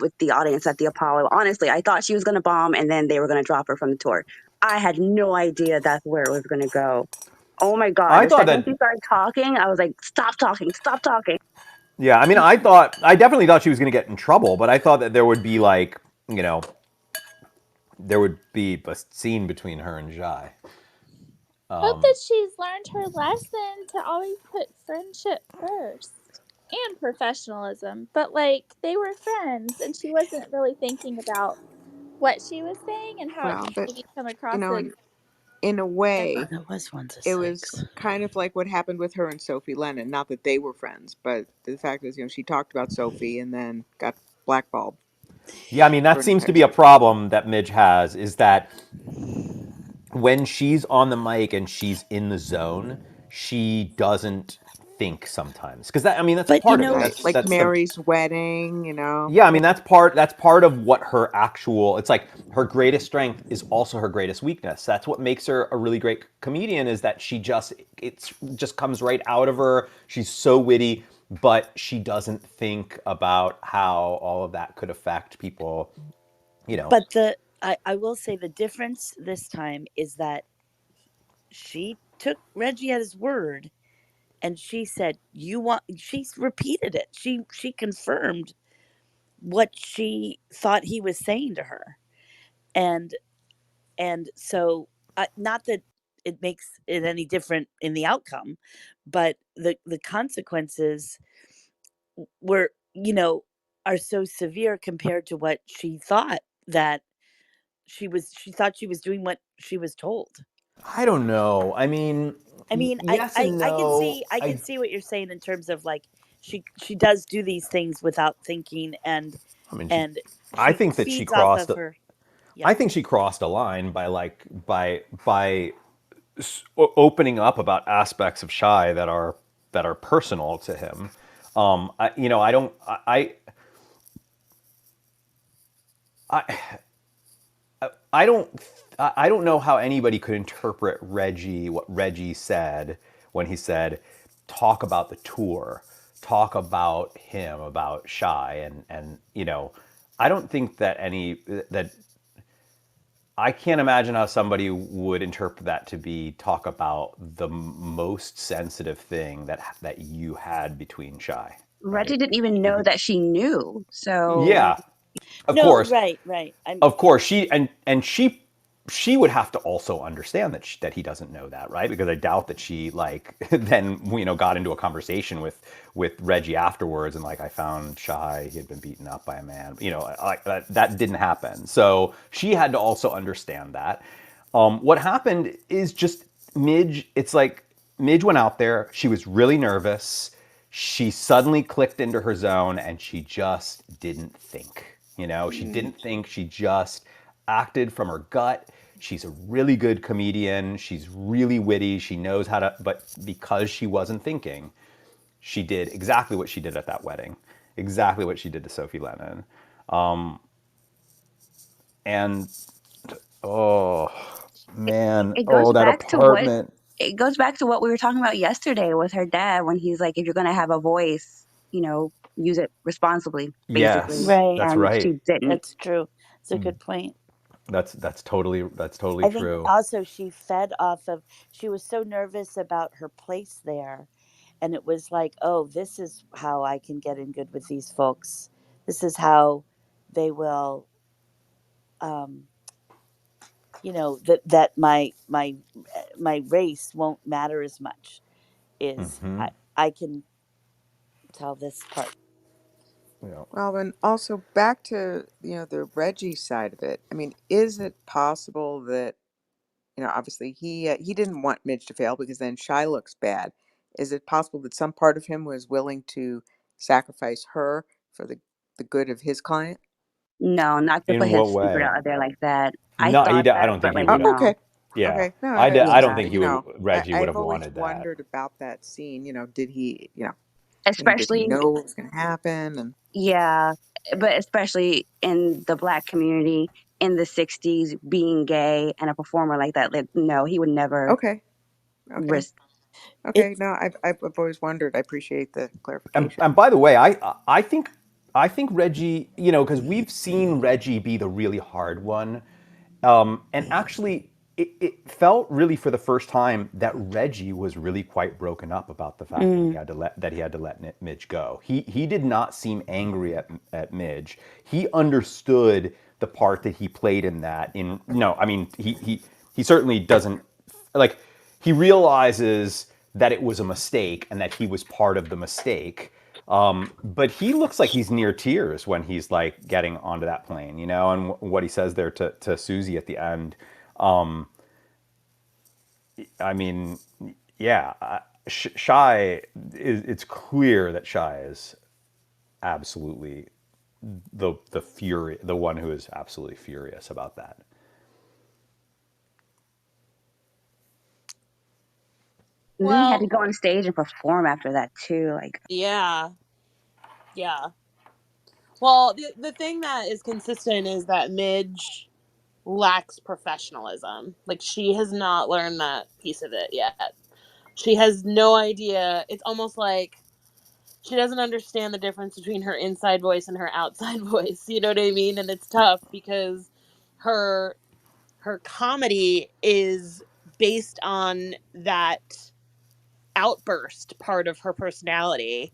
S13: with the audience at the Apollo. Honestly, I thought she was going to bomb and then they were going to drop her from the tour. I had no idea that's where it was going to go. Oh my God.
S4: I
S13: The
S4: thought
S13: second
S4: that.
S13: she started talking, I was like, stop talking, stop talking.
S4: Yeah, I mean, I definitely thought she was going to get in trouble, but I thought that there would be like, there would be a scene between her and Jai.
S7: Hope that she's learned her lesson to always put friendship first and professionalism. But like they were friends, and she wasn't really thinking about what she was saying and how it
S9: Well,
S7: could
S9: but
S7: maybe come
S9: you
S7: across
S9: know,
S7: as
S9: in a
S14: Oh,
S9: way,
S14: that was 1 to
S9: it was
S14: 6.
S9: kind of like what happened with her and Sophie Lennon. Not that they were friends, but the fact is, she talked about Sophie and then got blackballed
S4: Yeah, I mean,
S9: for
S4: that
S9: an
S4: seems to
S9: entire
S4: be a
S9: season.
S4: problem that Midge has is that when she's on the mic and she's in the zone, she doesn't think sometimes. Because that, I mean, that's
S14: But
S4: part of it.
S9: Right, like
S4: That's the
S9: Mary's wedding.
S4: Yeah, I
S9: Yeah.
S4: mean that's part of what her actual it's like her greatest strength is also her greatest weakness. That's what makes her a really great comedian is that it's just comes right out of her. She's so witty, but she doesn't think about how all of that could affect people, you know.
S14: But I will say the difference this time is that she took Reggie at his word and she said, she's repeated it. She confirmed what she thought he was saying to her. And so not that it makes it any different in the outcome, but the consequences were, are so severe compared to what she thought that she thought she was doing what she was told.
S4: I don't know. I mean,
S14: I mean,
S4: yes and
S14: I can
S4: no.
S14: see what you're saying in terms of like she does do these things without thinking,
S4: I mean,
S14: and
S4: I
S14: she
S4: think that she
S14: feeds off
S4: crossed
S14: of her. Yeah.
S4: I think she crossed a line by opening up about aspects of Shy that are personal to him. I don't. I I don't. I don't know how anybody could interpret what Reggie said when he said, "Talk about the tour, talk about him, about Shy," and I don't think that that I can't imagine how somebody would interpret that to be talk about the most sensitive thing that you had between Shy,
S13: Reggie
S4: right?
S13: didn't even know that she knew. So,
S4: Yeah, of
S14: No,
S4: course,
S14: right. I'm
S4: of course. She would have to also understand that he doesn't know that, right? Because I doubt that she like then got into a conversation with Reggie afterwards and like I found Shy he had been beaten up by a man, like that didn't happen. So she had to also understand that. What happened is just Midge. It's like Midge went out there. She was really nervous. She suddenly clicked into her zone and she just didn't think. She didn't think. She just acted from her gut. She's a really good comedian. She's really witty. She knows how to, but because she wasn't thinking, she did exactly what she did at that wedding, exactly what she did to Sophie Lennon. And oh man,
S13: it goes
S4: oh that
S13: back to what
S4: apartment.
S13: we were talking about yesterday with her dad when he's like, if you're going to have a voice, use it responsibly, basically.
S4: Yes,
S14: right.
S4: that's
S13: And she
S4: right.
S13: didn't.
S14: That's true. It's a good point.
S4: That's totally
S14: I think
S4: true.
S14: also she fed off of she was so nervous about her place there, and it was like, oh, this is how I can get in good with these folks. This is how they will, um that my race won't matter as much. Is I can tell this part.
S4: Yeah.
S9: Well, and also back to the Reggie side of it. I mean, is it possible that obviously he didn't want Midge to fail because then Shy looks bad. Is it possible that some part of him was willing to sacrifice her for the good of his client?
S13: No, not to put
S4: In what
S13: his secret
S4: way?
S13: out there like that. I
S4: No,
S13: thought
S4: I
S13: that,
S4: don't
S13: but
S4: think he
S13: like,
S4: would
S9: Oh,
S4: have.
S13: no.
S9: okay.
S4: Yeah,
S9: Okay. No,
S4: I don't
S13: Yeah.
S4: think Reggie would
S9: I've
S4: have
S9: always
S4: wanted that.
S9: wondered about that scene. Did he, did he
S13: Especially,
S9: know what was going to happen? And
S13: yeah, but especially in the black community in the 60s, being gay and a performer like that, like, no, he would never
S9: okay, okay,
S13: risk.
S9: okay.
S14: It's
S9: No, I've always wondered. I appreciate the
S4: And
S9: clarification.
S4: by the way, I think I think Reggie, because we've seen Reggie be the really hard one. And actually, it felt really for the first time that Reggie was really quite broken up about the fact that
S14: Mm.
S4: he had to let Midge go. He did not seem angry at Midge. He understood the part that he played in that. In no, I mean he certainly doesn't like. He realizes that it was a mistake and that he was part of the mistake. But he looks like he's near tears when he's like getting onto that plane, and what he says there to Susie at the end. I mean, yeah, Shy it's clear that Shy is absolutely the one who is absolutely furious about that.
S13: And then he had to
S11: Well,
S13: go on stage and perform after that too. Like,
S11: yeah. Yeah. Well, the thing that is consistent is that Midge lacks professionalism. Like, she has not learned that piece of it yet. She has no idea. It's almost like she doesn't understand the difference between her inside voice and her outside voice. You know what I mean? And it's tough because her her comedy is based on that outburst part of her personality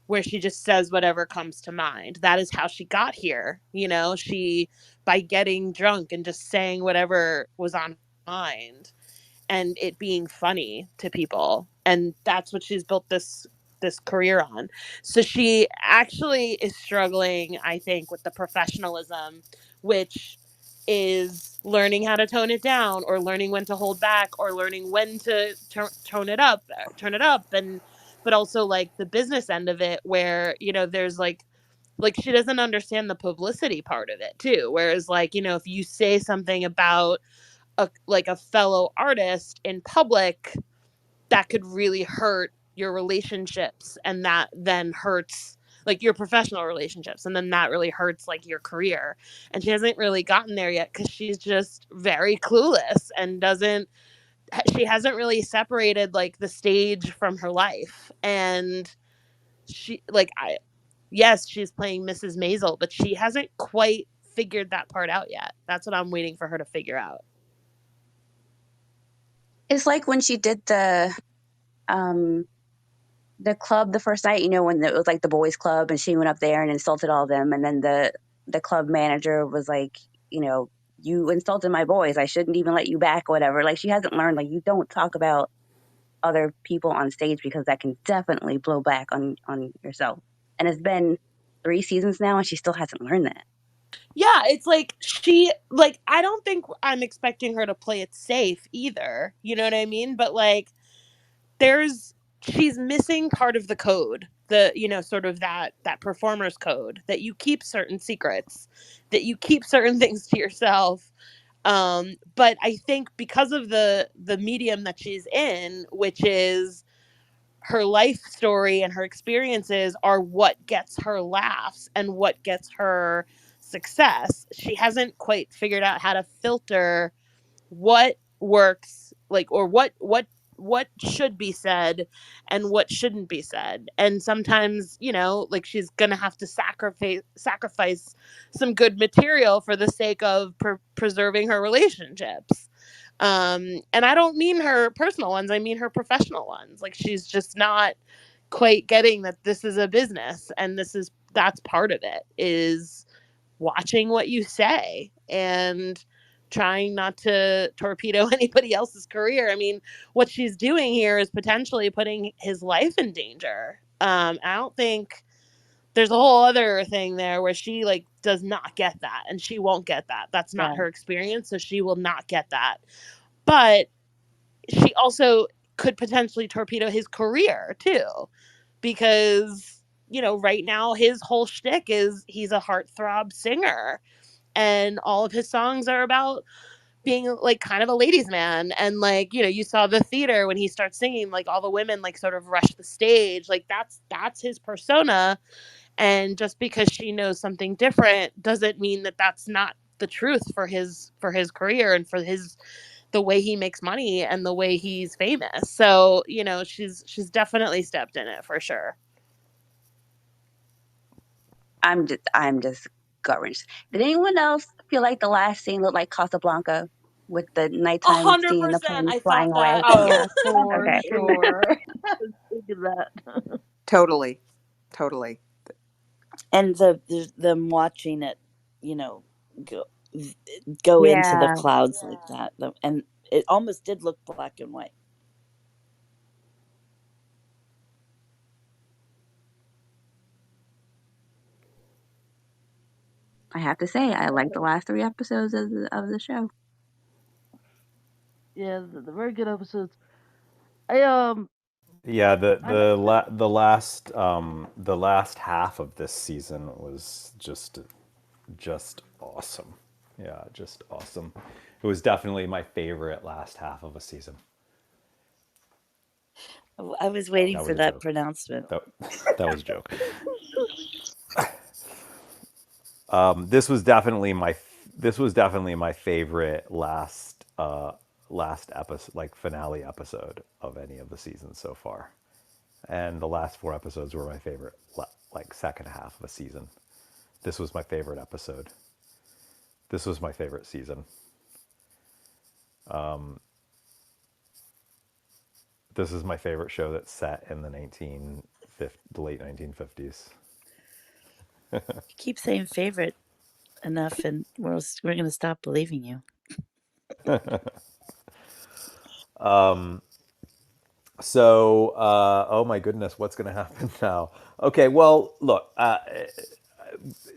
S11: where she just says whatever comes to mind. That is how she got here. She, by getting drunk and just saying whatever was on her mind and it being funny to people. And that's what she's built this career on. So she actually is struggling, I think, with the professionalism, which is learning how to tone it down or learning when to hold back or learning when to turn it up. And but also like the business end of it where there's like she doesn't understand the publicity part of it too, whereas like if you say something about a fellow artist in public, that could really hurt your relationships, and that then hurts like your professional relationships, and then that really hurts like your career. And she hasn't really gotten there yet because she's just very clueless and doesn't she hasn't really separated like the stage from her life. And she like I yes, she's playing Mrs. Maisel, but she hasn't quite figured that part out yet. That's what I'm waiting for her to figure out.
S13: it's like when she did um the club the first night, when it was like the boys club and she went up there and insulted all of them, and then the club manager was like, you insulted my boys, I shouldn't even let you back or whatever. Like, she hasn't learned, like, you don't talk about other people on stage because that can definitely blow back on yourself. And it's been 3 seasons now and she still hasn't learned that.
S11: Yeah, it's like I don't think I'm expecting her to play it safe either. You know what I mean? But like there's she's missing part of the code. The sort of that performer's code, that you keep certain secrets, that you keep certain things to yourself. But I think because of the medium that she's in, which is her life story and her experiences, are what gets her laughs and what gets her success. She hasn't quite figured out how to filter what works, like, or what should be said and what shouldn't be said. And sometimes like she's gonna have to sacrifice some good material for the sake of preserving her relationships. And I don't mean her personal ones, I mean her professional ones. Like, she's just not quite getting that this is a business, and that's part of it, is watching what you say and trying not to torpedo anybody else's career. I mean, what she's doing here is potentially putting his life in danger. I don't think there's a whole other thing there where she like does not get that, and she won't get that. That's not
S13: Right.
S11: her experience, so she will not get that. But she also could potentially torpedo his career too, because right now his whole shtick is he's a heartthrob singer, and all of his songs are about being like kind of a ladies' man. And like you saw the theater when he starts singing, like all the women like sort of rush the stage. Like that's his persona. And just because she knows something different doesn't mean that that's not the truth for his career and for his the way he makes money and the way he's famous. So she's definitely stepped in it for sure.
S13: I'm just gut wrenched. Did anyone else feel like the last scene looked like Casablanca with the nighttime scene and the
S11: 100%.
S13: plane
S11: I
S13: flying
S11: thought
S13: away?
S11: that.
S13: Yeah.
S10: Oh, for
S13: Okay.
S10: sure. Think of that.
S9: Totally. Totally.
S14: And them watching it, you know, go go into the
S13: Yeah.
S14: clouds like that, and it almost did look black and white.
S13: I have to say, I like the last 3 episodes of the show.
S1: Yeah, the very good episodes. I
S4: Yeah,
S1: I like
S4: the last half of this season was just awesome. Yeah, just awesome. It was definitely my favorite last half of a season.
S14: I was waiting
S4: That
S14: for
S4: was a
S14: that
S4: joke.
S14: pronouncement.
S4: That that was a joke. This was definitely my favorite last episode, like finale episode of any of the seasons so far. And the last 4 episodes were my favorite, like second half of a season. This was my favorite episode. This was my favorite season. This is my favorite show that's set in the late 1950s.
S14: You keep saying favorite enough, and we're gonna stop believing you.
S4: So, oh my goodness, what's going to happen now? Okay, well, look,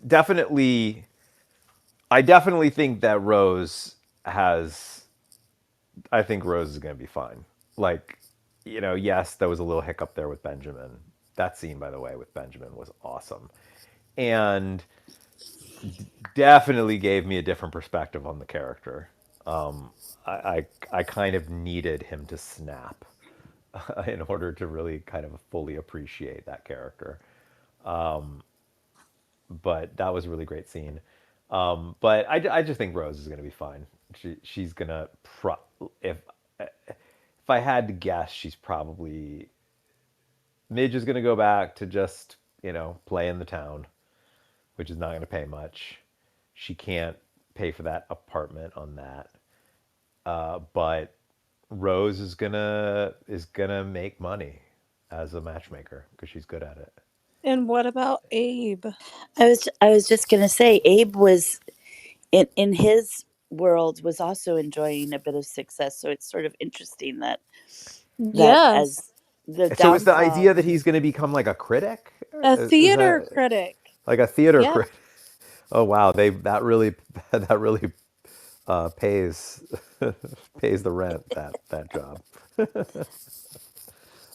S4: definitely, I definitely think that Rose has, I think Rose is going to be fine. Like, yes, there was a little hiccup there with Benjamin. That scene, by the way, with Benjamin was awesome. And definitely gave me a different perspective on the character. I kind of needed him to snap in order to really kind of fully appreciate that character. But that was a really great scene. But I just think Rose is going to be fine. She's going to if if I had to guess, she's probably Midge is going to go back to just play in the town, which is not going to pay much. She can't pay for that apartment on that. But Rose is gonna make money as a matchmaker because she's good at it.
S2: And what about Abe?
S14: I was just gonna say, Abe was in his world was also enjoying a bit of success. So it's sort of interesting that
S2: Yes,
S14: as the
S4: So is the
S14: downfall.
S4: idea that he's going to become like a critic?
S2: a
S4: Is
S2: theater
S4: that
S2: critic.
S4: like a theater
S2: Yeah.
S4: critic? Oh wow, they that really pays pays the rent, that job.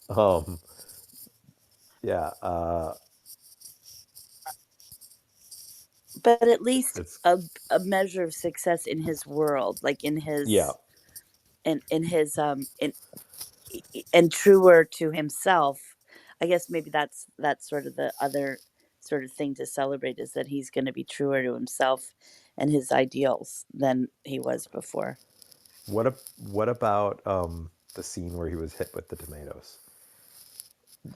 S4: Um, yeah,
S14: But at least
S4: it's
S14: a measure of success in his world, like
S4: yeah.
S14: in his and truer to himself. I guess maybe that's sort of the other sort of thing to celebrate, is that he's going to be truer to himself and his ideals than he was before.
S4: What a, what about the scene where he was hit with the tomatoes?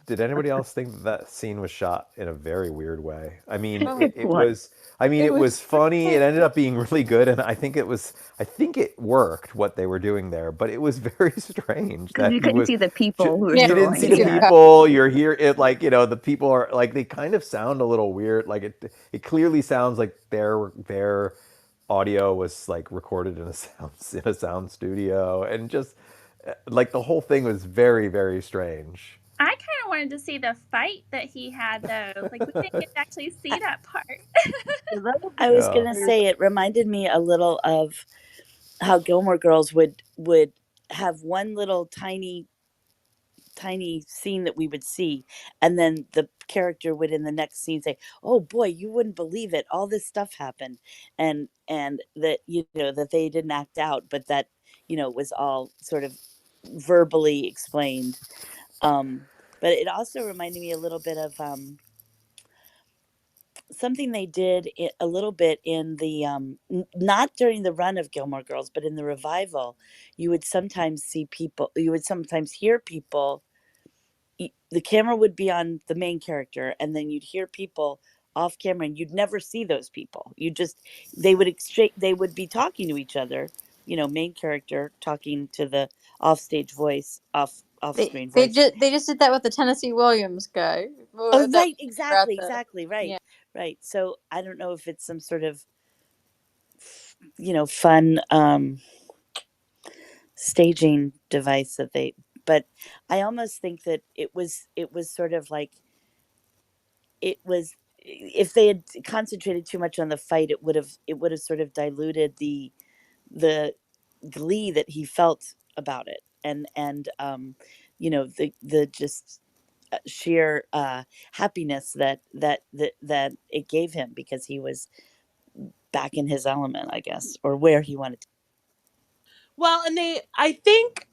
S4: Did anybody else think that scene was shot in a very weird way? I mean,
S1: I
S4: it
S13: What?
S4: was. I mean,
S2: It
S4: it was
S2: was
S4: funny. It ended up being really good, and I think it was. I think it worked what they were doing there, but it was very strange
S13: Because
S4: that
S13: you
S4: he
S13: couldn't
S4: was.
S13: see the people who were
S2: Yeah.
S4: You didn't
S13: doing
S4: see
S13: it.
S4: the
S13: Yeah.
S4: people. You're here. It like the people are like they kind of sound a little weird. Like it clearly sounds like their audio was like recorded in a sound studio, and just like the whole thing was very very strange.
S7: I kind of wanted to see the fight that he had, though. Like, we didn't get to actually see that part.
S10: So that would
S14: I
S10: be
S14: was
S4: Yeah.
S14: going to
S10: weird.
S14: say it reminded me a little of how Gilmore Girls would have one little tiny scene that we would see, and then the character would in the next scene say, "Oh boy, you wouldn't believe it, all this stuff happened," and that that they didn't act out, but that was all sort of verbally explained. But it also reminded me a little bit of something they did a little bit in the not during the run of Gilmore Girls, but in the revival. You would sometimes hear people. The camera would be on the main character, and then you'd hear people off camera, and you'd never see those people. They would be talking to each other, main character talking to the offstage voice, off screen voice.
S8: They just did that with the Tennessee Williams guy.
S14: Oh,
S8: That
S14: right,
S8: at
S14: exactly,
S8: the
S14: exactly, right,
S8: yeah.
S14: right. So I don't know if it's some sort of fun staging device that they, but I almost think that it was sort of like, it was, if they had concentrated too much on the fight, it would have sort of diluted the glee that he felt about it, and the just sheer happiness that it gave him, because he was back in his element, I guess, or where he wanted to.
S11: Well, and I think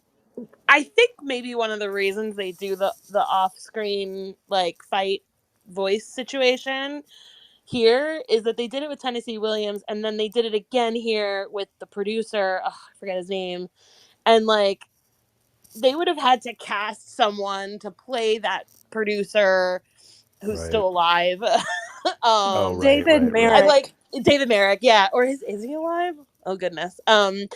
S11: maybe one of the reasons they do the off screen like fight voice situation here is that they did it with Tennessee Williams, and then they did it again here with the producer. I forget his name, and like they would have had to cast someone to play that producer who's
S4: Right.
S11: still alive.
S4: Oh, right,
S2: David
S4: right,
S11: I
S4: right.
S2: Merrick.
S11: like David Merrick, yeah, or is he alive? Oh goodness. And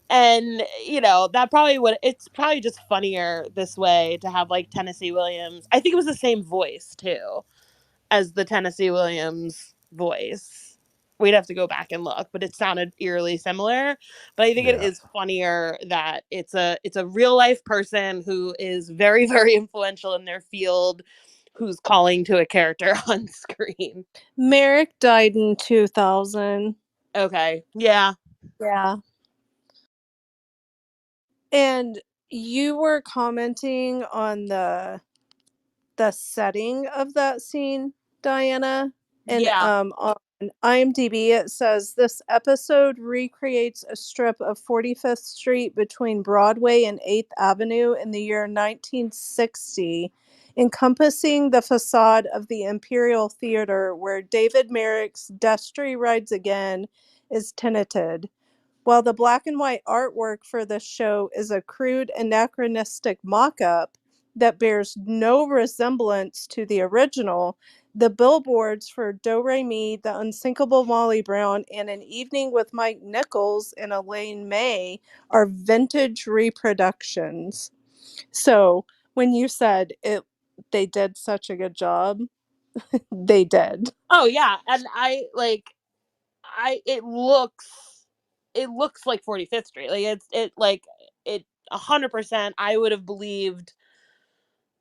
S11: that probably would, it's probably just funnier this way to have like Tennessee Williams. I think it was the same voice too as the Tennessee Williams voice. We'd have to go back and look, but it sounded eerily similar. But I think it
S4: Yeah.
S11: is funnier that it's a real life person who is very very influential in their field, who's calling to a character on screen.
S2: Merrick died in 2000.
S11: Okay, yeah.
S2: Yeah. And you were commenting on the setting of that scene, Diana. And
S11: Yeah.
S2: on IMDb it says this episode recreates a strip of 45th Street between Broadway and 8th Avenue in the year 1960, encompassing the facade of the Imperial Theater where David Merrick's Destry Rides Again is tenanted. While the black and white artwork for this show is a crude anachronistic mock up that bears no resemblance to the original, the billboards for Do Re Mi, The Unsinkable Molly Brown, and An Evening with Mike Nichols and Elaine May are vintage reproductions. So when you said they did such a good job, they did.
S11: Oh yeah, and I it looks like 45th Street. Like it 100%. I would have believed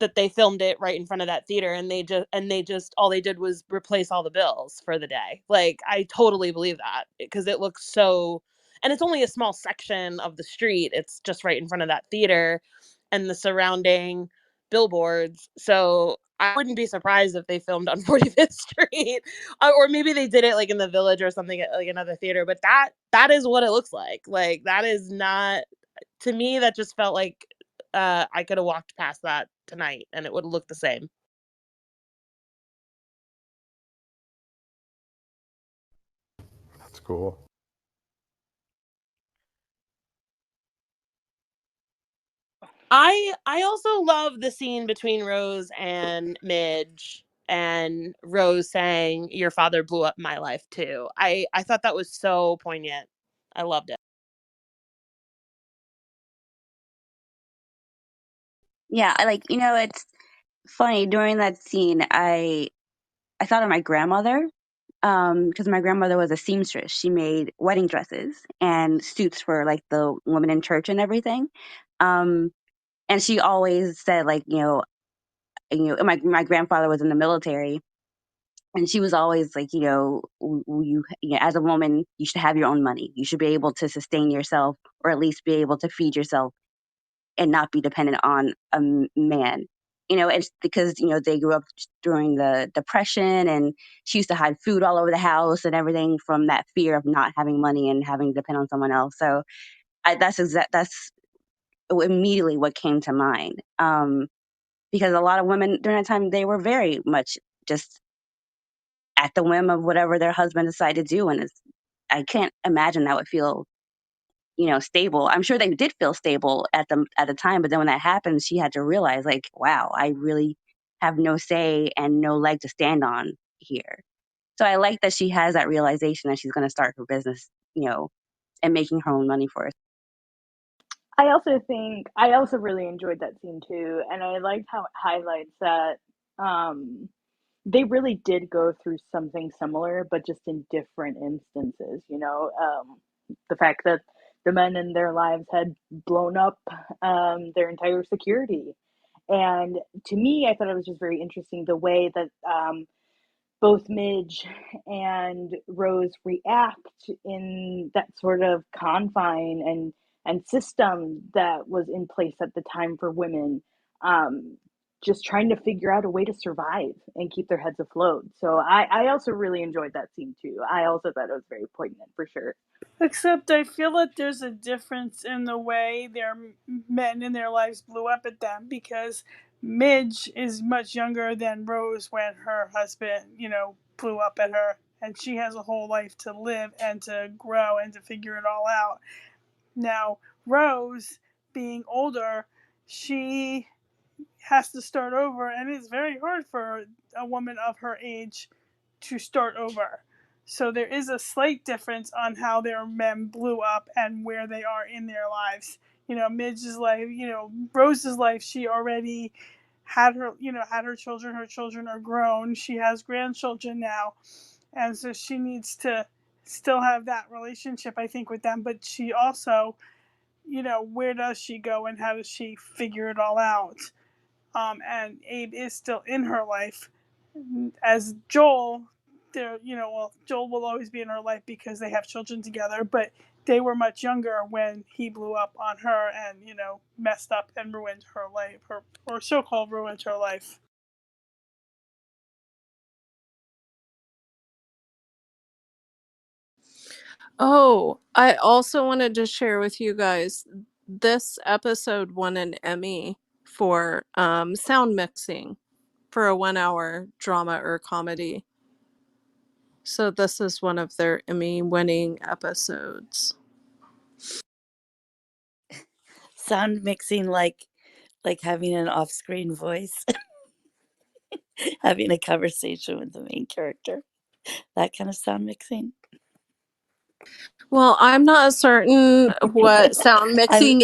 S11: that they filmed it right in front of that theater, and they just all they did was replace all the bills for the day. Like I totally believe that, because it looks so, and it's only a small section of the street. It's just right in front of that theater and the surrounding billboards. So I wouldn't be surprised if they filmed on 45th Street, or maybe they did it like in the Village or something at like another theater. But that is what it looks like. Like that is not, to me. That just felt like I could have walked past that tonight and it would have looked the same.
S4: That's cool.
S11: I also love the scene between Rose and Midge, and Rose saying, "Your father blew up my life too." I thought that was so poignant. I loved it.
S13: Yeah, I like, it's funny during that scene. I thought of my grandmother, because my grandmother was a seamstress. She made wedding dresses and suits for like the women in church and everything. Um, and she always said like, my grandfather was in the military, and she was always like, as a woman, you should have your own money. You should be able to sustain yourself, or at least be able to feed yourself and not be dependent on a man. It's because, they grew up during the depression, and she used to hide food all over the house and everything from that fear of not having money and having to depend on someone else. So that's immediately what came to mind. Because a lot of women during that time, they were very much just at the whim of whatever their husband decided to do. And I can't imagine that would feel, stable. I'm sure they did feel stable at the time, but then when that happened, she had to realize, like, wow, I really have no say and no leg to stand on here. So I like that she has that realization that she's going to start her business, and making her own money for it.
S6: I also really enjoyed that scene too, and I liked how it highlights that they really did go through something similar, but just in different instances. The fact that the men in their lives had blown up their entire security, and to me, I thought it was just very interesting the way that both Midge and Rose react in that sort of confine and system that was in place at the time for women, um, just trying to figure out a way to survive and keep their heads afloat. So I also really enjoyed that scene too. I also thought it was very poignant for sure.
S5: Except I feel that there's a difference in the way their men in their lives blew up at them, because Midge is much younger than Rose when her husband, blew up at her. And she has a whole life to live and to grow and to figure it all out. Now, Rose, being older, she has to start over, and it's very hard for a woman of her age to start over. So there is a slight difference on how their men blew up and where they are in their lives. Midge's life, Rose's life, she already had her children. Her children are grown. She has grandchildren now. And so she needs to still have that relationship, I think, with them. But she also, where does she go and how does she figure it all out? And Abe is still in her life. As Joel, Joel will always be in her life because they have children together, but they were much younger when he blew up on her and, messed up and ruined her life, or so-called ruined her life.
S2: Oh, I also wanted to share with you guys, this episode won an Emmy for sound mixing for a 1 hour drama or comedy. So this is one of their Emmy winning episodes.
S14: Sound mixing, like having an off-screen voice, having a conversation with the main character, that kind of sound mixing.
S2: Well, I'm not certain what sound mixing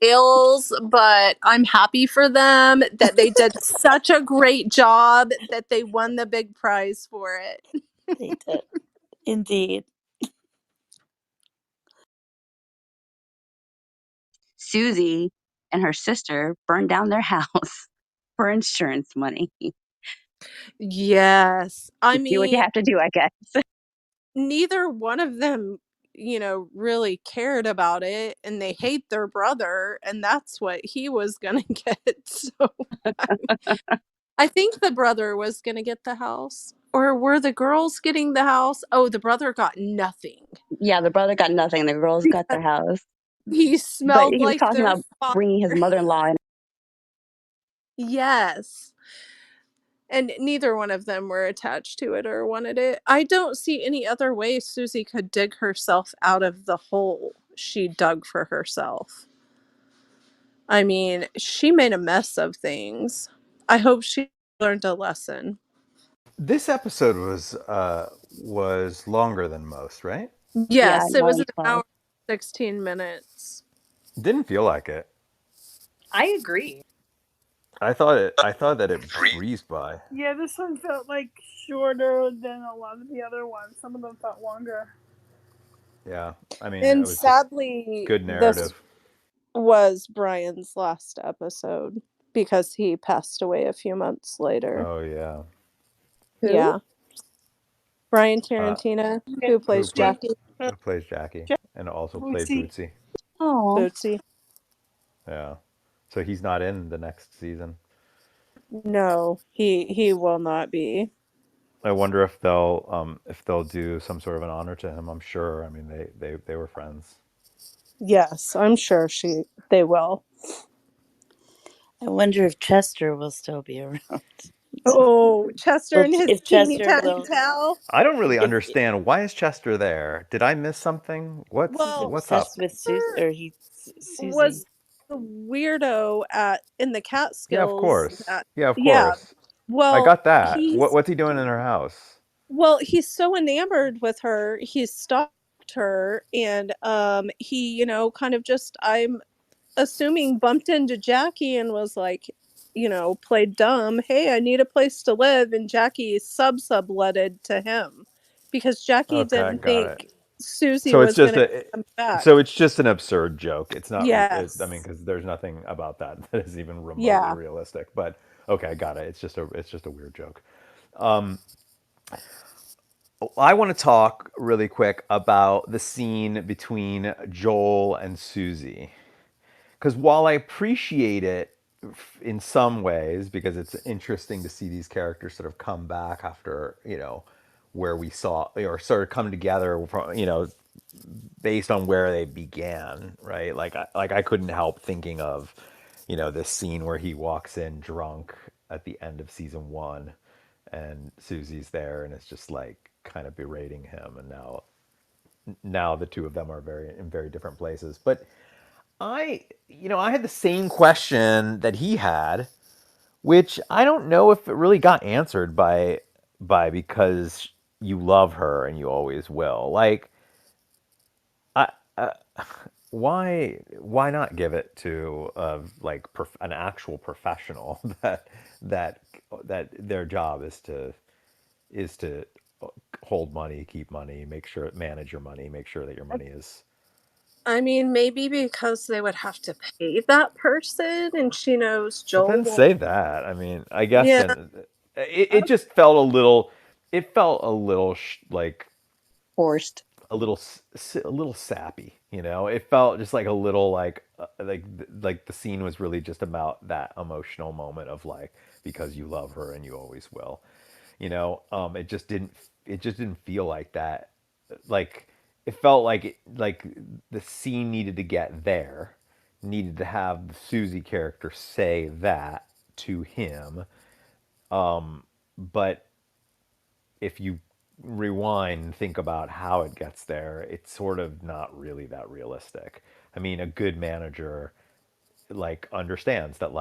S2: entails, but I'm happy for them that they did such a great job that they won the big prize for it.
S14: They did, indeed.
S13: Susie and her sister burned down their house for insurance money.
S2: Yes. I
S13: Do what you
S2: mean,
S13: have to do, I guess.
S2: neither one of them, really cared about it, and they hate their brother, and that's what he was gonna get. So I think the brother was gonna get the house. Or were the girls getting the house? Oh, the brother got nothing.
S13: Yeah, the brother got nothing. The girls got the house.
S2: He
S13: But
S2: smelled
S13: he was
S2: like
S13: talking
S2: their
S13: about
S2: father.
S13: bringing his mother-in-law in.
S2: Yes. And neither one of them were attached to it or wanted it. I don't see any other way Susie could dig herself out of the hole she dug for herself. I mean, she made a mess of things. I hope she learned a lesson.
S4: This episode was longer than most, right?
S13: Yeah,
S2: Yes, it was an
S13: 9:12.
S2: hour and 16 minutes.
S4: Didn't feel like it.
S6: I agree.
S4: I thought that it breezed by.
S5: Yeah, this one felt like shorter than a lot of the other ones. Some of them felt longer.
S4: Yeah, I mean, it
S2: And
S4: was just
S2: sadly,
S4: good
S2: this
S4: narrative.
S2: was Brian's last episode because he passed away a few months later.
S4: Oh yeah.
S13: Who?
S2: Yeah. Brian
S4: Uh,
S2: Tarantina, who
S4: who
S2: plays
S4: play,
S2: Jackie.
S4: who plays Jackie and also played
S5: Lucy.
S4: Bootsy.
S13: Oh,
S2: Bootsy.
S4: Yeah. So he's not in the next season.
S2: No, he will not be.
S4: I wonder if they'll do some sort of an honor to him. I'm sure. I mean, they were friends.
S2: Yes, I'm sure they will.
S14: I wonder if Chester will still be around.
S2: Oh, Chester
S14: Well,
S2: and his
S14: if
S2: teeny
S14: Chester
S2: tiny
S14: will,
S2: towel.
S4: I don't really
S14: if
S4: understand, why is Chester there? Did I miss something?
S14: he's
S2: Well,
S4: What's up?
S14: obsessed with Susie,
S2: Chester
S14: or Susie.
S2: was the weirdo in the
S4: Yeah, of
S2: Catskills.
S4: course. Yeah, of
S2: Yeah.
S4: course. I
S2: Well,
S4: got that. What's he doing in her house?
S2: Well, he's so enamored with her, he's stalked her, and he, kind of just, I'm assuming, bumped into Jackie and was like, played dumb. Hey, I need a place to live, and Jackie subletted to him because Jackie
S4: Okay,
S2: didn't
S4: got it.
S2: think Susie
S4: So it's
S2: was
S4: just
S2: gonna
S4: a
S2: come
S4: so
S2: back.
S4: it's just an absurd joke. It's not. I mean,
S2: Yes.
S4: because there's nothing about that that is even remotely
S2: Yeah.
S4: realistic. But okay, got it. It's just a weird joke. I want to talk really quick about the scene between Joel and Susie. Because while I appreciate it in some ways, because it's interesting to see these characters sort of come back after, where we saw or sort of come together from, based on where they began, right? Like I couldn't help thinking of, this scene where he walks in drunk at the end of season one, and Susie's there, and it's just like kind of berating him, and now the two of them are in very different places. But I had the same question that he had, which I don't know if it really got answered by because you love her and you always will. Like, I, why not give it to like an actual professional that that their job is to hold money, keep money, make sure manage your money, make sure that your money is.
S2: I mean, maybe because they would have to pay that person, and she knows
S4: Well,
S2: Joel
S4: then
S2: won't.
S4: say that. I mean, I guess
S2: Yeah.
S4: then it just felt a little. It felt a little like
S8: Forced.
S4: a little sappy. It felt just like a little like the scene was really just about that emotional moment of like because you love her and you always will. It just didn't feel like that. Like it felt like the scene needed to get there, needed to have the Susie character say that to him. But if you rewind and think about how it gets there, it's sort of not really that realistic. I mean, a good manager like understands that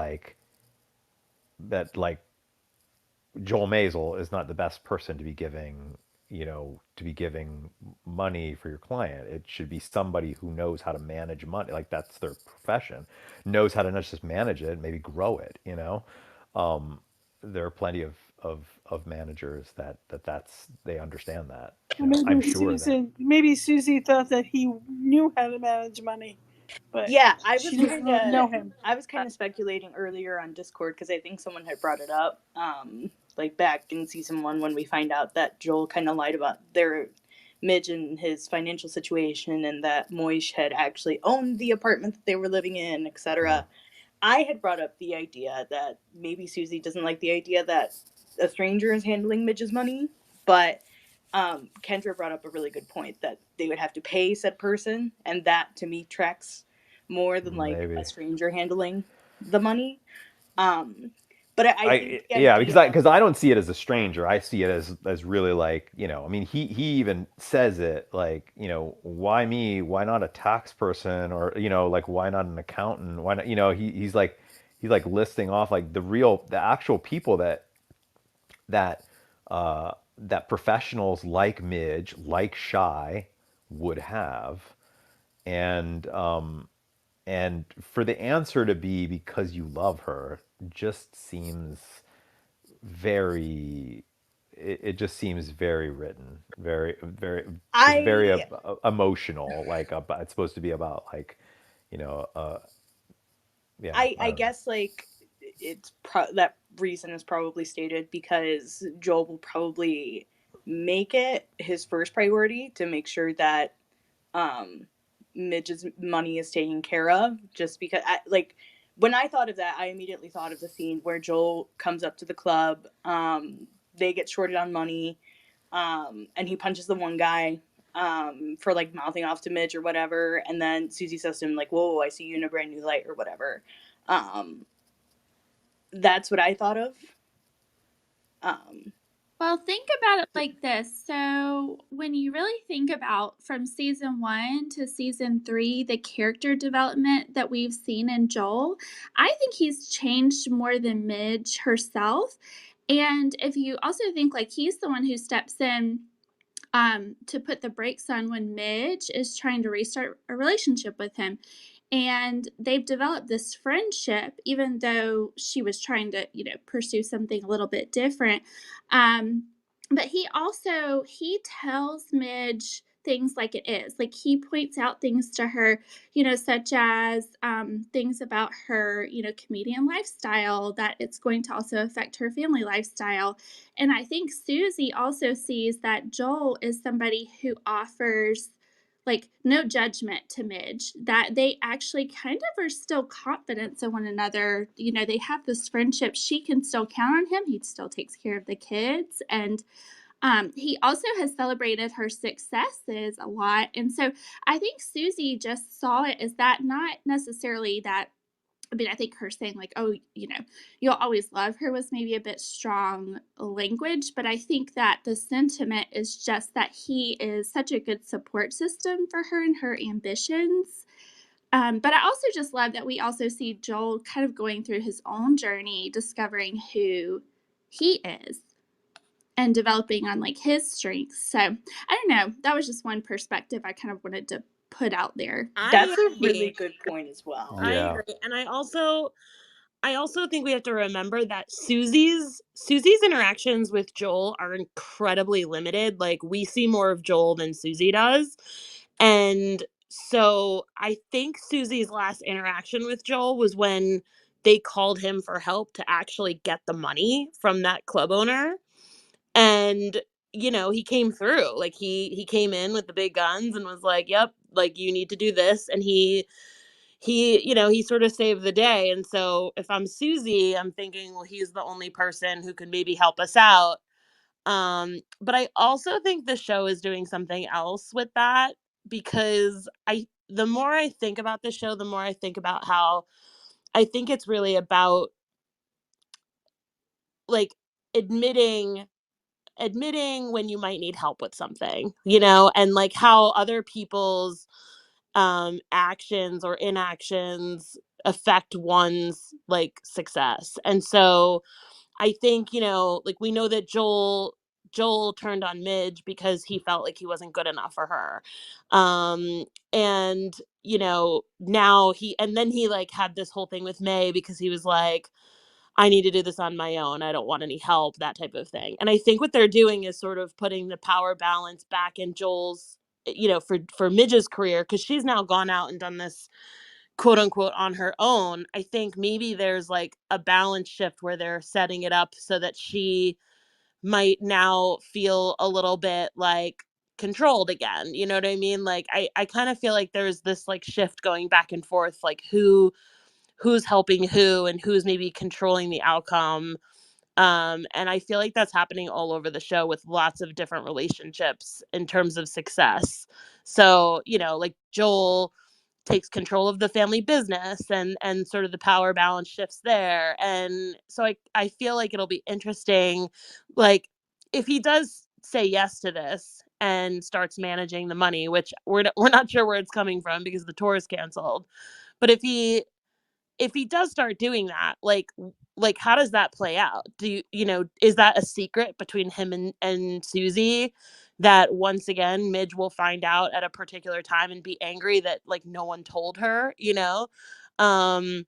S4: Joel Maisel is not the best person to be giving money for your client. It should be somebody who knows how to manage money. Like that's their profession, knows how to not just manage it, maybe grow it. There are plenty of managers that's they understand that.
S5: Well,
S4: I'm sure that.
S5: maybe Susie thought that he knew how to manage money, but
S6: Yeah,
S5: she didn't really know him.
S6: I was kind of speculating earlier on Discord because I think someone had brought it up, like back in season one when we find out that Joel kind of lied about their Midge and his financial situation, and that Moishe had actually owned the apartment that they were living in,
S4: Mm,
S6: etc. I had brought up the idea that maybe Susie doesn't like the idea that a stranger is handling Midge's money, but Kendra brought up a really good point that they would have to pay said person, and that to me tracks more than like a
S4: maybe.
S6: stranger handling the money. Um, but I think the
S4: Yeah, because
S6: idea
S4: I don't see it as a stranger. I see it as really like, I mean, he even says it like, why me? Why not a tax person? Or, like why not an accountant? Why not, he's like listing off like the actual people that that professionals like Midge, like Shy would have. And for the answer to be because you love her just seems very it just seems very written, just very
S6: I
S4: emotional, like it's supposed to be about like you know uh yeah, I
S6: I
S4: don't know.
S6: guess like that reason is probably stated because Joel will probably make it his first priority to make sure that um Midge's money is taken care of, just because like when I thought of that I immediately thought of the scene where Joel comes up to the club, they get shorted on money, and he punches the one guy for like mouthing off to Midge or whatever, and then Susie says to him like, "Whoa, I see you in a brand new light" or whatever. um that's what I thought of. um
S7: Well, think about it like this. So, when you really think about from season one to season three, the character development that we've seen in Joel, I think he's changed more than Midge herself. And if you also think like he's the one who steps in to put the brakes on when Midge is trying to restart a relationship with him. And they've developed this friendship, even though she was trying to, pursue something a little bit different. Um, but he tells Midge things like it is. Like he points out things to her, such as things about her, comedian lifestyle, that it's going to also affect her family lifestyle. And I think Susie also sees that Joel is somebody who offers like no judgment to Midge, that they actually kind of are still confident in one another. They have this friendship. She can still count on him. He still takes care of the kids. And he also has celebrated her successes a lot. And so I think Susie just saw it as that, not necessarily that. I mean, I think her saying, like, oh, you'll always love her was maybe a bit strong language, but I think that the sentiment is just that he is such a good support system for her and her ambitions. But I also just love that we also see Joel kind of going through his own journey, discovering who he is and developing on like his strengths. So I don't know. That was just one perspective I kind of wanted to put out there.
S11: I
S6: That's a really
S11: agree.
S6: good point as well.
S11: I
S4: Yeah.
S11: agree. And I also think we have to remember that Susie's interactions with Joel are incredibly limited. Like we see more of Joel than Susie does. And so I think Susie's last interaction with Joel was when they called him for help to actually get the money from that club owner. And he came through. Like he came in with the big guns and was like, "Yep, like you need to do this." And he sort of saved the day. And so if I'm Susie, I'm thinking, well, he's the only person who can maybe help us out. But I also think the show is doing something else with that, because the more I think about the show, the more I think about how I think it's really about like admitting when you might need help with something, and like how other people's actions or inactions affect one's like success. And so I think, like we know that Joel turned on Midge because he felt like he wasn't good enough for her. And now he like had this whole thing with May because he was like, I need to do this on my own. I don't want any help, that type of thing. And I think what they're doing is sort of putting the power balance back in Joel's, for Midge's career, because she's now gone out and done this quote unquote on her own. I think maybe there's like a balance shift where they're setting it up so that she might now feel a little bit like controlled again. You know what I mean? Like I kind of feel like there's this like shift going back and forth, like who's helping who and who's maybe controlling the outcome. And I feel like that's happening all over the show with lots of different relationships in terms of success. So, like Joel takes control of the family business, and sort of the power balance shifts there. And so I feel like it'll be interesting, like if he does say yes to this and starts managing the money, which we're not sure where it's coming from because the tour is canceled. But if he does start doing that, like how does that play out? Is that a secret between him and Susie, that once again Midge will find out at a particular time and be angry that like no one told her, um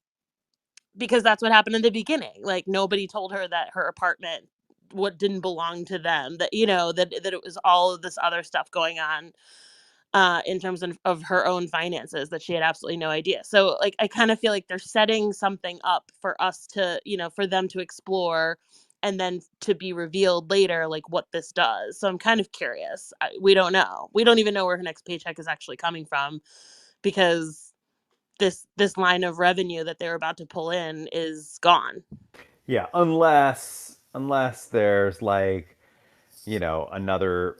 S11: because that's what happened in the beginning. Like nobody told her that her apartment what didn't belong to them, that that it was all of this other stuff going on in terms of her own finances that she had absolutely no idea. So like I kind of feel like they're setting something up for us to, for them to explore and then to be revealed later like what this does. So I'm kind of curious. We don't know. We don't even know where her next paycheck is actually coming from, because this line of revenue that they're about to pull in is gone.
S4: Yeah, unless there's like, another.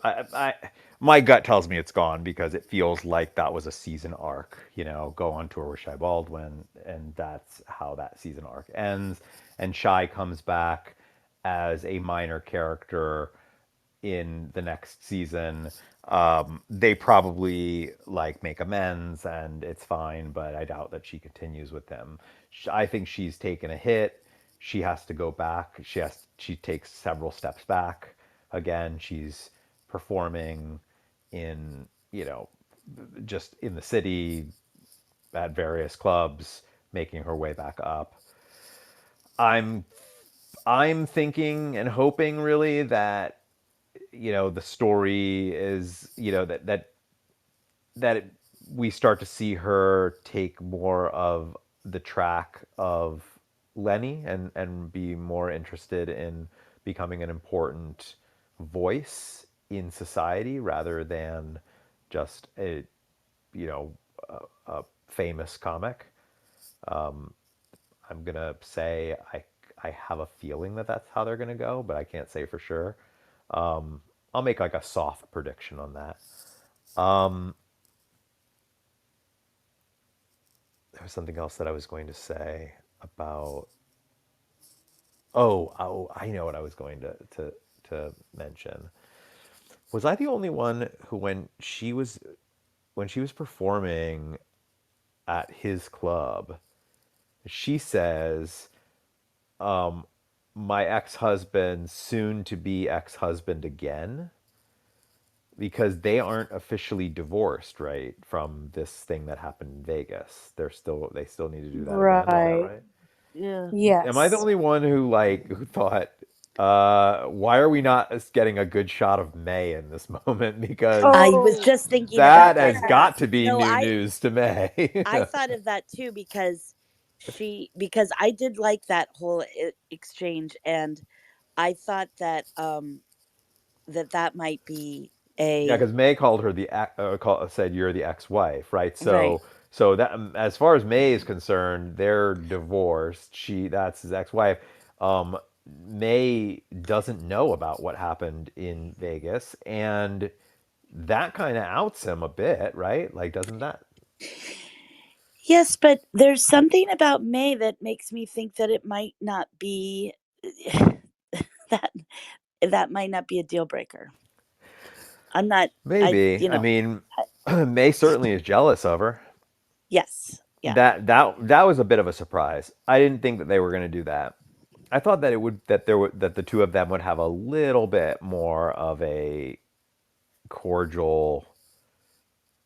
S4: My gut tells me it's gone because it feels like that was a season arc. Go on tour with Shai Baldwin, and that's how that season arc ends. And Shai comes back as a minor character in the next season. They probably like make amends and it's fine, but I doubt that she continues with them. I think she's taken a hit she has to go back. She takes several steps back. Again, she's performing in, just in the city at various clubs, making her way back up. I'm I'm thinking and hoping really that the story is that we start to see her take more of the track of Lenny and be more interested in becoming an important voice in society rather than just a you know a famous comic. I'm gonna say I have a feeling that that's how they're gonna go, but I can't say for sure. I'll make like a soft prediction on that. There was something else that I was going to say about. Oh, I know what I was going to mention. Was I the only one who, when she was performing at his club, she says, "My ex-husband, soon to be ex-husband again," because they aren't officially divorced, right? From this thing that happened in Vegas, they still need to do that again. Is that
S12: Right.
S4: right?
S14: Yeah.
S4: Am I the
S12: Yes.
S4: only one who thought, why are we not getting a good shot of May in this moment? Because
S14: I was
S12: Oh,
S14: just thinking
S4: that
S14: about that.
S4: has
S12: yes.
S4: got to be
S14: No,
S4: new news to May.
S14: I thought of that too because because I did like that whole exchange, and I thought that that might be
S4: Yeah,
S14: a
S4: because May called her said you're the ex-wife, right?
S14: right.
S4: So that, as far as May is concerned, they're divorced. That's his ex-wife. Um, May doesn't know about what happened in Vegas, and that kind of outs him a bit, right? Like, doesn't that?
S14: Yes, but there's something about May that makes me think that it might not be that that might not be a deal breaker. I'm not. I
S4: Maybe.
S14: you
S4: I
S14: know.
S4: mean,
S14: I,
S4: May certainly is jealous of her.
S14: yes. Yeah.
S4: That was a bit of a surprise. I didn't think that they were going to do that. I thought that it would that there would that the two of them would have a little bit more of a cordial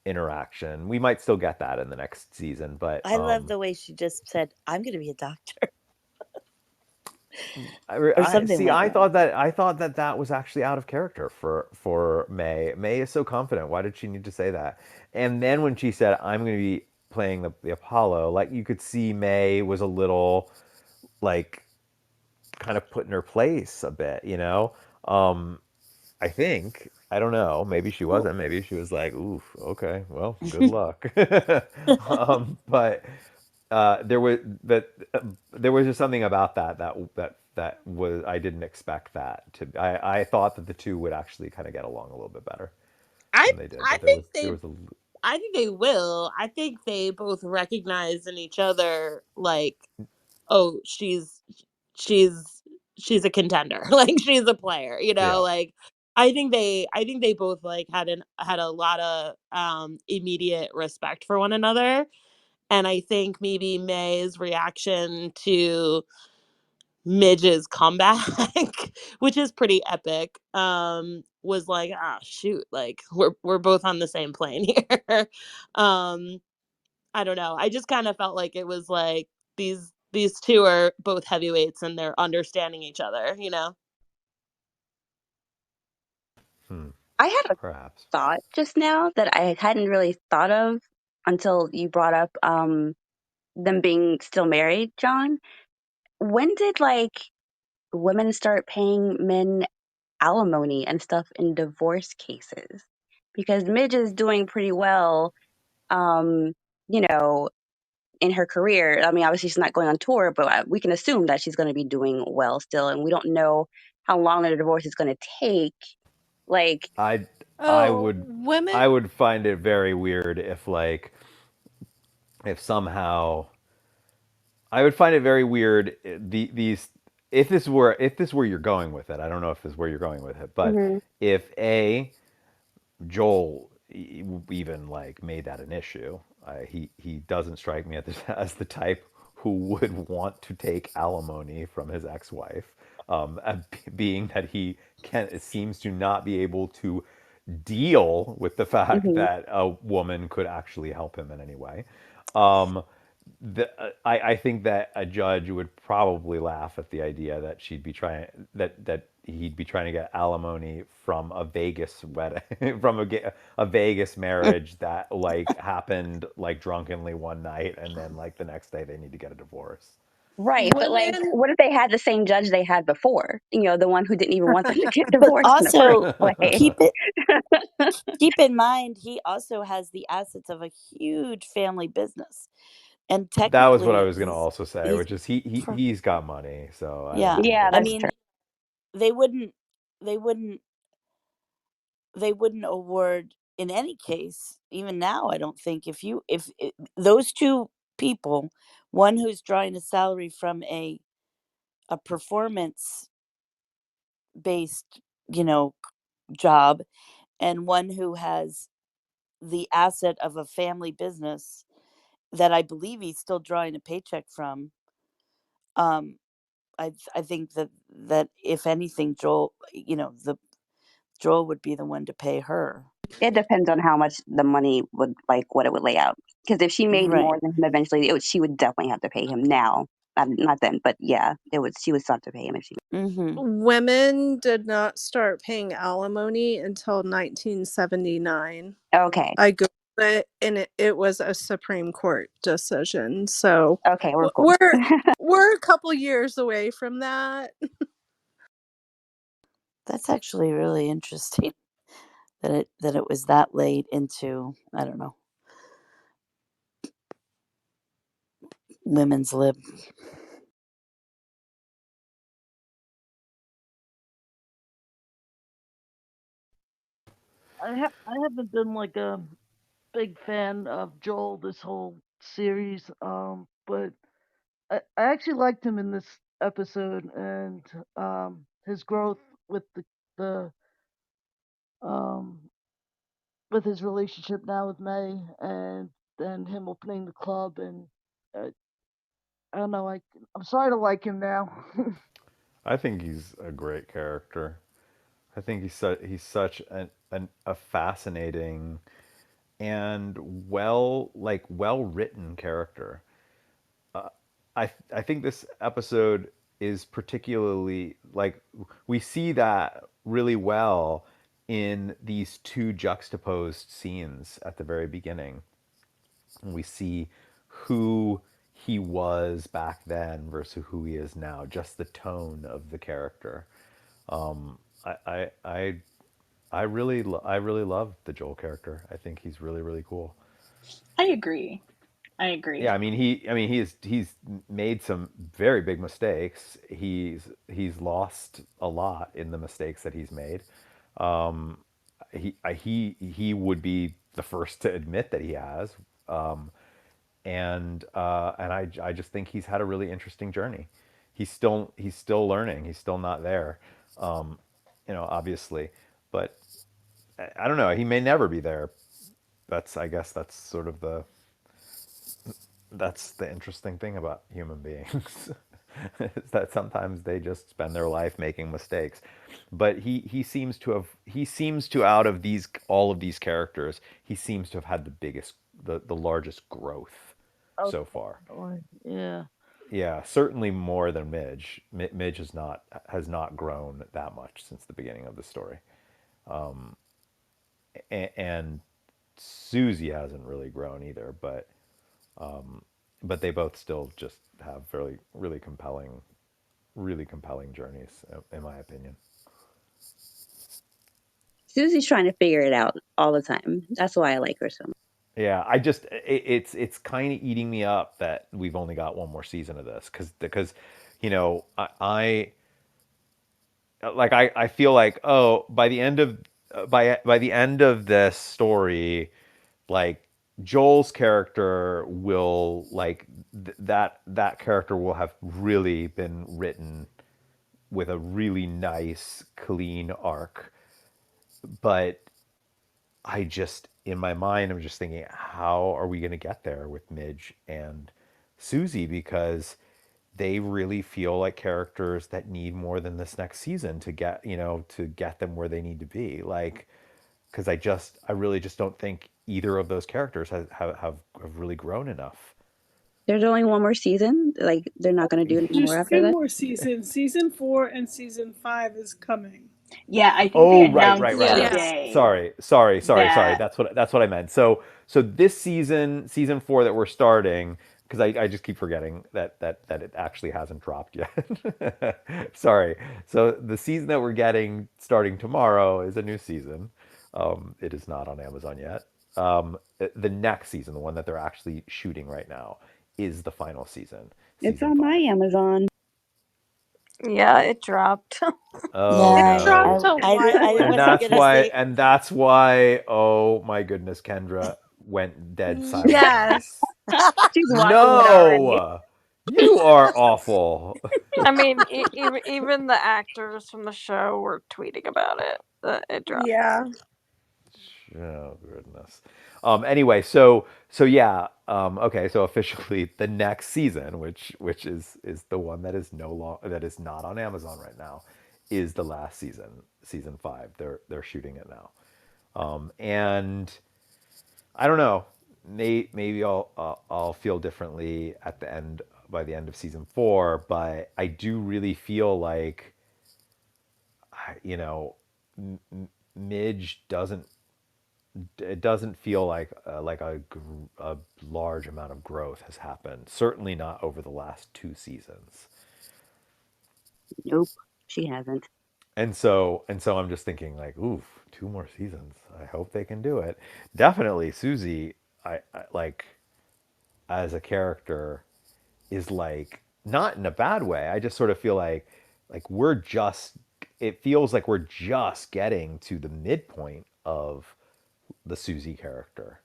S4: interaction. We might still get that in the next season, but
S14: I love the way she just said, "I'm going to be a doctor" or
S4: I
S14: something
S4: see.
S14: like that.
S4: I thought that that was actually out of character for May. May is so confident. Why did she need to say that? And then when she said, "I'm going to be playing the Apollo," like you could see May was a little like kind of put in her place a bit. I think. I don't know. Maybe she
S14: Well,
S4: wasn't. Maybe she was like, "Oof, okay, well, good luck." But there was that there was just something about that was I didn't expect that to. I thought that the two would actually kind of get along a little bit better
S11: I
S4: than they did,
S11: I
S4: but
S11: think
S4: there
S11: they
S4: was a.
S11: I think they will. I think they both recognize in each other like, oh, she's she's a contender. Like she's a player,
S4: Yeah.
S11: like I think they both like had a lot of immediate respect for one another. And I think maybe May's reaction to Midge's comeback, which is pretty epic, was like, ah, shoot, like we're both on the same plane here. um, I don't know. I just kind of felt like it was like these two are both heavyweights and they're understanding each other.
S4: Hmm,
S13: I had a
S4: perhaps.
S13: thought just now that I hadn't really thought of until you brought up them being still married, John. When did like women start paying men alimony and stuff in divorce cases? Because Midge is doing pretty well, um, you know, in her career. I mean, obviously she's not going on tour, but we can assume that she's going to be doing well still, and we don't know how long the divorce is going to take. Like,
S4: I I
S2: Oh,
S4: would
S2: women.
S4: I would find it very weird if somehow I would find it very weird these if this where you're going with it. I don't know if this is where you're going with it, but
S13: mhm.
S4: if a Joel even like made that an issue, he doesn't strike me as as the type who would want to take alimony from his ex-wife, and being that he can it seems to not be able to deal with the fact
S13: Hmm.
S4: that a woman could actually help him in any way. Um, I think that a judge would probably laugh at the idea that that he'd be trying to get alimony from a Vegas wedding from a Vegas marriage that like happened like drunkenly one night and then like the next day they need to get a divorce.
S13: Right, but like,
S2: Women
S13: what if they had the same judge they had before? You know, the one who didn't even want them to get
S14: But
S13: divorced in the first
S14: also
S13: place.
S14: keep it keep in mind he also has the assets of a huge family business. And
S4: That was what I
S14: technically
S4: was gonna also say,
S14: he's
S4: which is
S14: for
S4: he's got money, so I don't
S14: yeah.
S4: think
S13: Yeah,
S4: that
S14: I
S13: that's
S4: he.
S13: true.
S14: mean, they wouldn't they wouldn't they wouldn't award in any case, even now I don't think if those two people, one who's drawing a salary from a performance based, you know, job, and one who has the asset of a family business that I believe he's still drawing a paycheck from. Um, I think that if anything, Joel would be the one to pay her.
S13: It depends on how much the money would like what it would lay out. Because if she made
S14: Right.
S13: more than him eventually, she would definitely have to pay him now. Not then, but yeah, it would. She would still have to pay him if she.
S14: Mm-hmm.
S2: women did not start paying alimony until 1979.
S13: Okay,
S2: I googled it, and it was a Supreme Court decision. So
S13: okay, we're cool.
S2: we're a couple years away from that.
S14: That's actually really interesting that it was that late into, I don't know, women's lib.
S1: I haven't been like a big fan of Joel this whole series, but I actually liked him in this episode and his growth with the um with his relationship now with May and then him opening the club and uh, I don't know I'm starting to like him now.
S4: I think he's a great character. I think he's such a fascinating and well written character. I think this episode is particularly like we see that really well in these two juxtaposed scenes at the very beginning. We see who he was back then versus who he is now, just the tone of the character. I I I, I really love the Joel character. I think he's really cool.
S6: I agree. I
S4: Yeah,
S6: agree.
S4: I mean he's made some very big mistakes. He's lost a lot in the mistakes that he's made. Um, he would be the first to admit that he has. Um, and I just think he's had a really interesting journey. He's still learning. He's still not there. Um, obviously, but I don't know. He may never be there. I guess that's sort of that's the interesting thing about human beings is that sometimes they just spend their life making mistakes. But he seems to out of these all of these characters, he seems to have had the biggest the largest growth
S1: Oh,
S4: so far.
S1: definitely. Yeah.
S4: Yeah, certainly more than Midge. Midge has not grown that much since the beginning of the story, and Susie hasn't really grown either. But they both still just have really compelling journeys, in my opinion.
S13: Susie's trying to figure it out all the time. That's why I like her so much.
S4: Yeah, it's kind of eating me up that we've only got one more season of this because I feel like, oh, by the end of this story, like Joel's character will that character will have really been written with a really nice clean arc. But I just in my mind I'm just thinking, how are we going to get there with Midge and Susie because they really feel like characters that need more than this next season to get, to get them where they need to be. Like, because I really just don't think either of those characters have really grown enough.
S13: There's only one more season. Like they're not going to do any more
S5: There's
S13: after
S5: two
S13: that.
S5: more seasons. Season 4 and season 5 is coming.
S6: Yeah, I think they
S4: Oh, right, right,
S6: announced
S4: right,
S2: Yeah.
S4: right.
S6: today
S4: Sorry.
S6: that
S4: That's what I meant. So this season 4 that we're starting, because I just keep forgetting that it actually hasn't dropped yet. Sorry. So the season that we're getting starting tomorrow is a new season. It is not on Amazon yet. The next season, the one that they're actually shooting right now, is the final season,
S13: It's
S4: season
S13: on my
S4: 5.
S13: Amazon.
S12: Yeah, it dropped.
S4: Oh
S12: It
S14: Yeah,
S2: Dropped
S4: no.
S2: a while
S14: I
S4: And
S14: wasn't
S2: ago.
S4: that's
S14: gonna
S4: why,
S14: say.
S4: oh my goodness, Kendra went dead silent on us.
S2: Yes.
S13: She's watching it already.
S4: No, you are awful.
S12: I mean, even the actors from the show were tweeting about it. It dropped.
S2: Yeah.
S4: Oh goodness. Anyway, so yeah. Okay, so officially the next season, which is the one that is no long that is not on Amazon right now, is the last season, season 5. They're shooting it now. And I don't know. Maybe I'll feel differently at the end by the end of season 4, but I do really feel like you know Midge doesn't it doesn't feel like a large amount of growth has happened. Certainly not over the last 2 seasons.
S13: Nope, she hasn't.
S4: And so I'm just thinking like, oof, 2 more seasons. I hope they can do it. Definitely Susie. I like as a character is like not in a bad way. I just sort of feel like we're just it feels like we're just getting to the midpoint of the Susie character.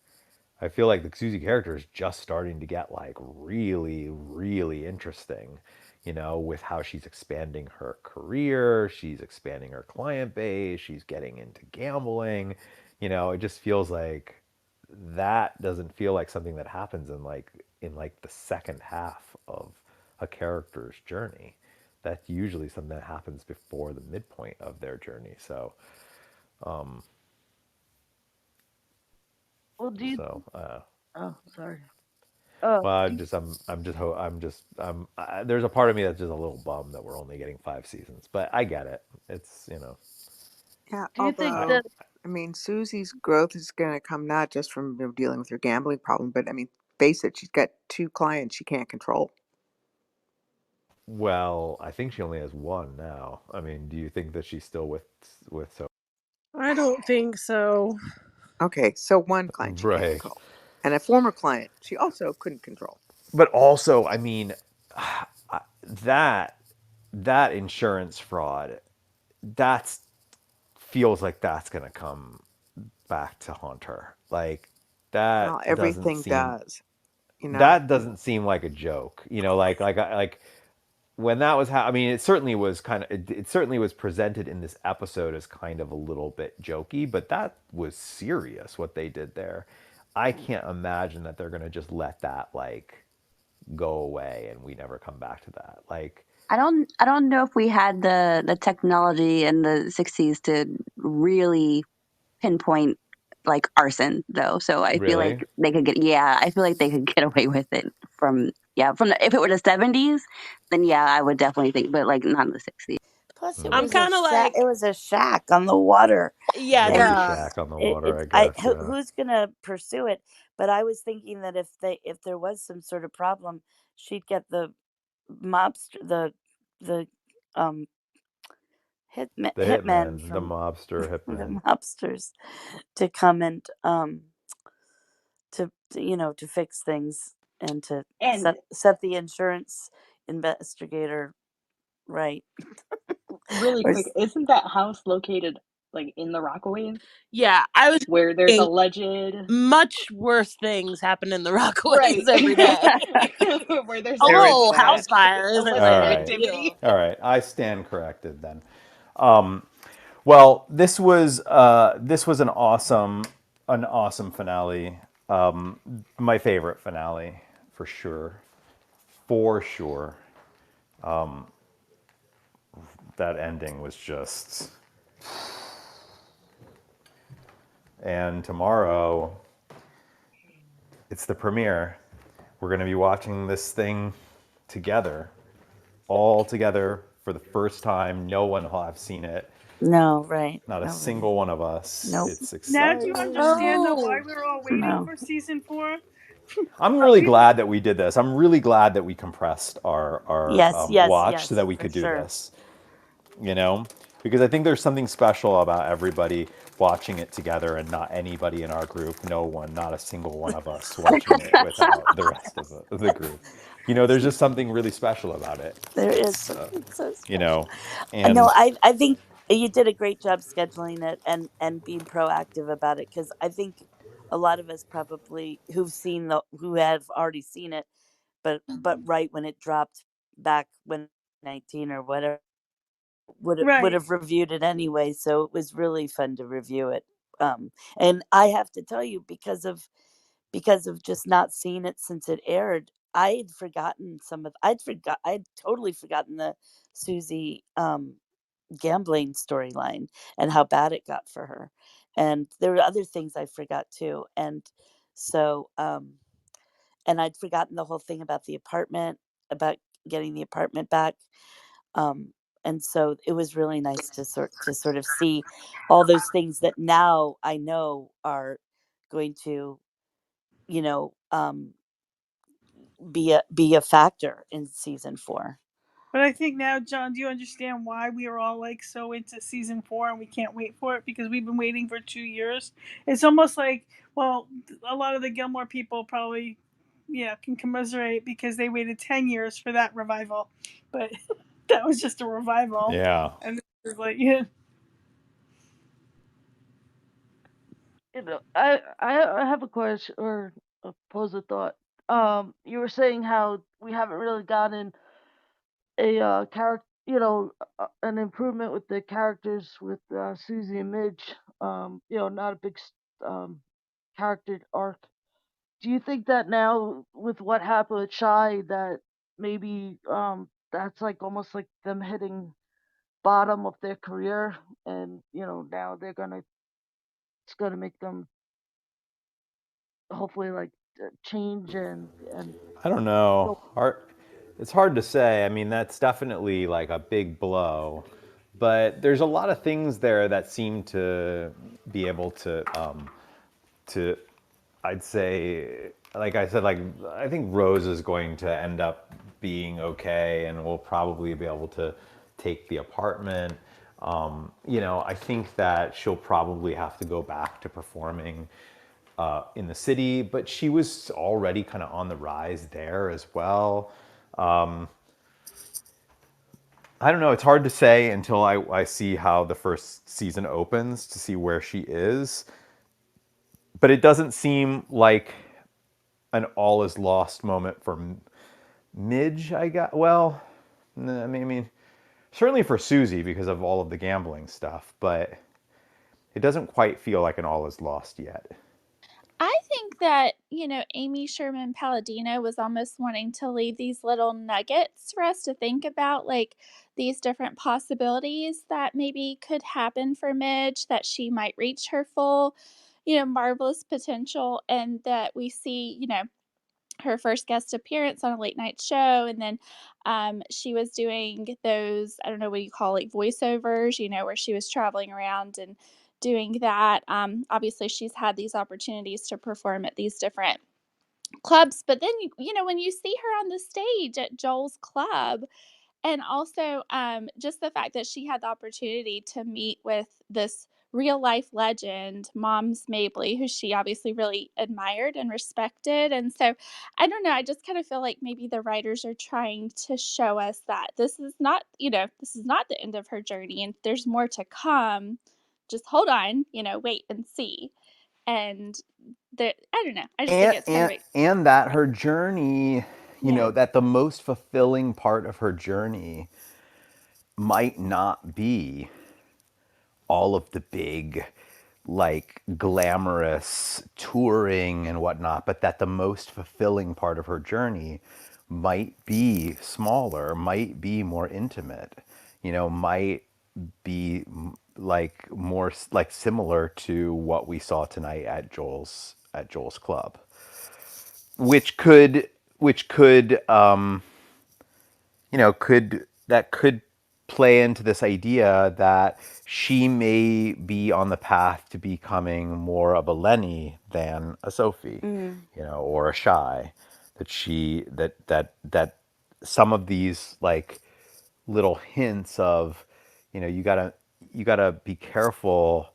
S4: I feel like the Susie character is just starting to get like really, really interesting, with how she's expanding her career, she's expanding her client base, she's getting into gambling. It just feels like that doesn't feel like something that happens in like the second half of a character's journey. That's usually something that happens before the midpoint of their journey. So,
S1: Well, do you?
S4: so
S1: Oh, sorry.
S4: well,
S1: Do you,
S4: there's a part of me that's just a little bummed that we're only getting 5 seasons, but I get it. It's.
S9: Yeah,
S1: do you think
S4: I,
S9: although
S1: that?
S9: I mean, Susie's growth is going to come not just from dealing with her gambling problem, but I mean, face it, she's got two clients she can't control.
S4: well, I think she only has one now. I mean, do you think that she's still with so
S2: I don't think so.
S9: Okay, so one client she can't
S4: right?
S9: control, and a former client she also couldn't control.
S4: But also, I mean, that that insurance fraud, that's feels like that's gonna come back to haunt her. Like that
S9: Well,
S4: doesn't
S9: everything
S4: seem
S9: does,
S4: that doesn't seem like a joke. Like when that was I mean, it certainly was presented in this episode as kind of a little bit jokey, but that was serious what they did there. I can't imagine that they're gonna just let that like go away and we never come back to that. Like,
S13: I don't know if we had the technology in the 60s to really pinpoint like arson though. So I feel like
S4: really?
S13: they could get I feel like they could get away with it from if it were the 70s, then yeah, I would definitely think, but like not in the 60s.
S14: Plus, it
S4: Hmm.
S11: I'm
S14: was a
S11: kind of
S14: shack. It
S11: like,
S14: was a shack on the water,
S11: yeah,
S4: It was
S14: and
S4: a
S2: Yeah.
S4: shack on the water, I
S14: I
S4: guess, yeah.
S14: who's gonna pursue it? But I was thinking that if there was some sort of problem, she'd get the mobster the um
S4: The
S14: hitmen
S4: hitman, the
S14: from
S4: mobster
S14: the
S4: hitman.
S14: mobsters to come and to fix things and to
S6: and
S14: set the insurance investigator right.
S6: really
S14: Or
S6: quick, isn't that house located like in the Rockaways
S11: yeah, I was
S6: where there's
S11: thinking
S6: alleged
S11: much worse things happen in the
S6: right
S11: Rockaways every day.
S6: where there's
S11: A
S14: there is
S11: little
S14: that.
S11: house fire isn't
S6: alleged
S11: a
S4: All
S11: big
S4: right.
S6: activity.
S11: deal.
S4: All right. I stand corrected then. Well, this was an awesome finale. My favorite finale for sure. for sure. That ending was just. And tomorrow, it's the premiere. We're going to be watching this thing together, all together for the first time. No one will have seen it.
S14: No, right.
S4: Not a
S14: Nobody.
S4: single one of us.
S14: Nope.
S4: It's
S5: Now do you
S4: exciting.
S5: understand though why
S2: Oh,
S5: we're all waiting
S14: No.
S5: for season 4?
S4: I'm really
S5: We
S4: glad that we did this. I'm really glad that we compressed our
S14: Yes, yes,
S4: watch so
S14: yes,
S4: that we
S14: for
S4: could do
S14: sure.
S4: this. You know, because I think there's something special about everybody watching it together and not anybody in our group, no one, not a single one of us watching it without the rest of the group. You know, there's just something really special about it.
S14: There is
S4: So,
S14: something so
S4: you
S14: special.
S4: know,
S14: No,
S4: and
S14: I think you did a great job scheduling it and being proactive about it, because I think a lot of us probably who have already seen it, but right when it dropped back when 19 or whatever would
S5: right.
S14: have reviewed it anyway. So it was really fun to review it. And I have to tell you, because of just not seeing it since it aired, I'd forgotten I'd totally forgotten the Susie gambling storyline and how bad it got for her. And there were other things I forgot too. And so and I'd forgotten the whole thing about the apartment, about getting the apartment back. Um and so it was really nice to sort of see all those things that now I know are going to, you know, be a factor in season 4.
S5: But I think now, John, do you understand why we are all like so into season 4 and we can't wait for it? Because we've been waiting for 2 years. It's almost like, well, a lot of the Gilmore people probably, yeah, can commiserate because they waited 10 years for that revival, but that was just a revival,
S4: yeah,
S5: and this is like, yeah,
S1: I have a question or pose a thought. You were saying how we haven't really gotten a character, an improvement with the characters with Susie and Midge. Not a big character arc. Do you think that now with what happened with Shy that maybe that's like almost like them hitting bottom of their career and now it's gonna make them hopefully like change and
S4: I don't know.
S1: go.
S4: It's hard to say. I mean, that's definitely like a big blow, but there's a lot of things there that seem to be able to I'd say, like I said, like I think Rose is going to end up being okay, and we'll probably be able to take the apartment. I think that she'll probably have to go back to performing in the city, but she was already kind of on the rise there as well. I don't know. It's hard to say until I see how the first season opens to see where she is. But it doesn't seem like an all is lost moment for Midge. I got well, I mean, certainly for Susie because of all of the gambling stuff, but it doesn't quite feel like an all is lost yet.
S7: I think that, Amy Sherman Palladino was almost wanting to leave these little nuggets for us to think about, like these different possibilities that maybe could happen for Midge, that she might reach her full, marvelous potential, and that we see, her first guest appearance on a late night show. And then she was doing those, I don't know what you call it, voiceovers, where she was traveling around and doing that. Obviously, she's had these opportunities to perform at these different clubs. But then, when you see her on the stage at Joel's club, and also, just the fact that she had the opportunity to meet with this real life legend, Moms Mabley, who she obviously really admired and respected. And so, I don't know, I just kind of feel like maybe the writers are trying to show us that this is not the end of her journey and there's more to come. Just hold on, wait and see. And I don't know. I just think
S4: and
S7: it's kind of
S4: and
S7: exciting.
S4: and that her journey,
S7: Yeah.
S4: that the most fulfilling part of her journey might not be all of the big, like glamorous touring and whatnot, but that the most fulfilling part of her journey might be smaller, might be more intimate, might be like more like similar to what we saw tonight at Joel's club, which could which could could play into this idea that she may be on the path to becoming more of a Lenny than a Sophie,
S14: Mm.
S4: or a Shy. That some of these like little hints of, you gotta be careful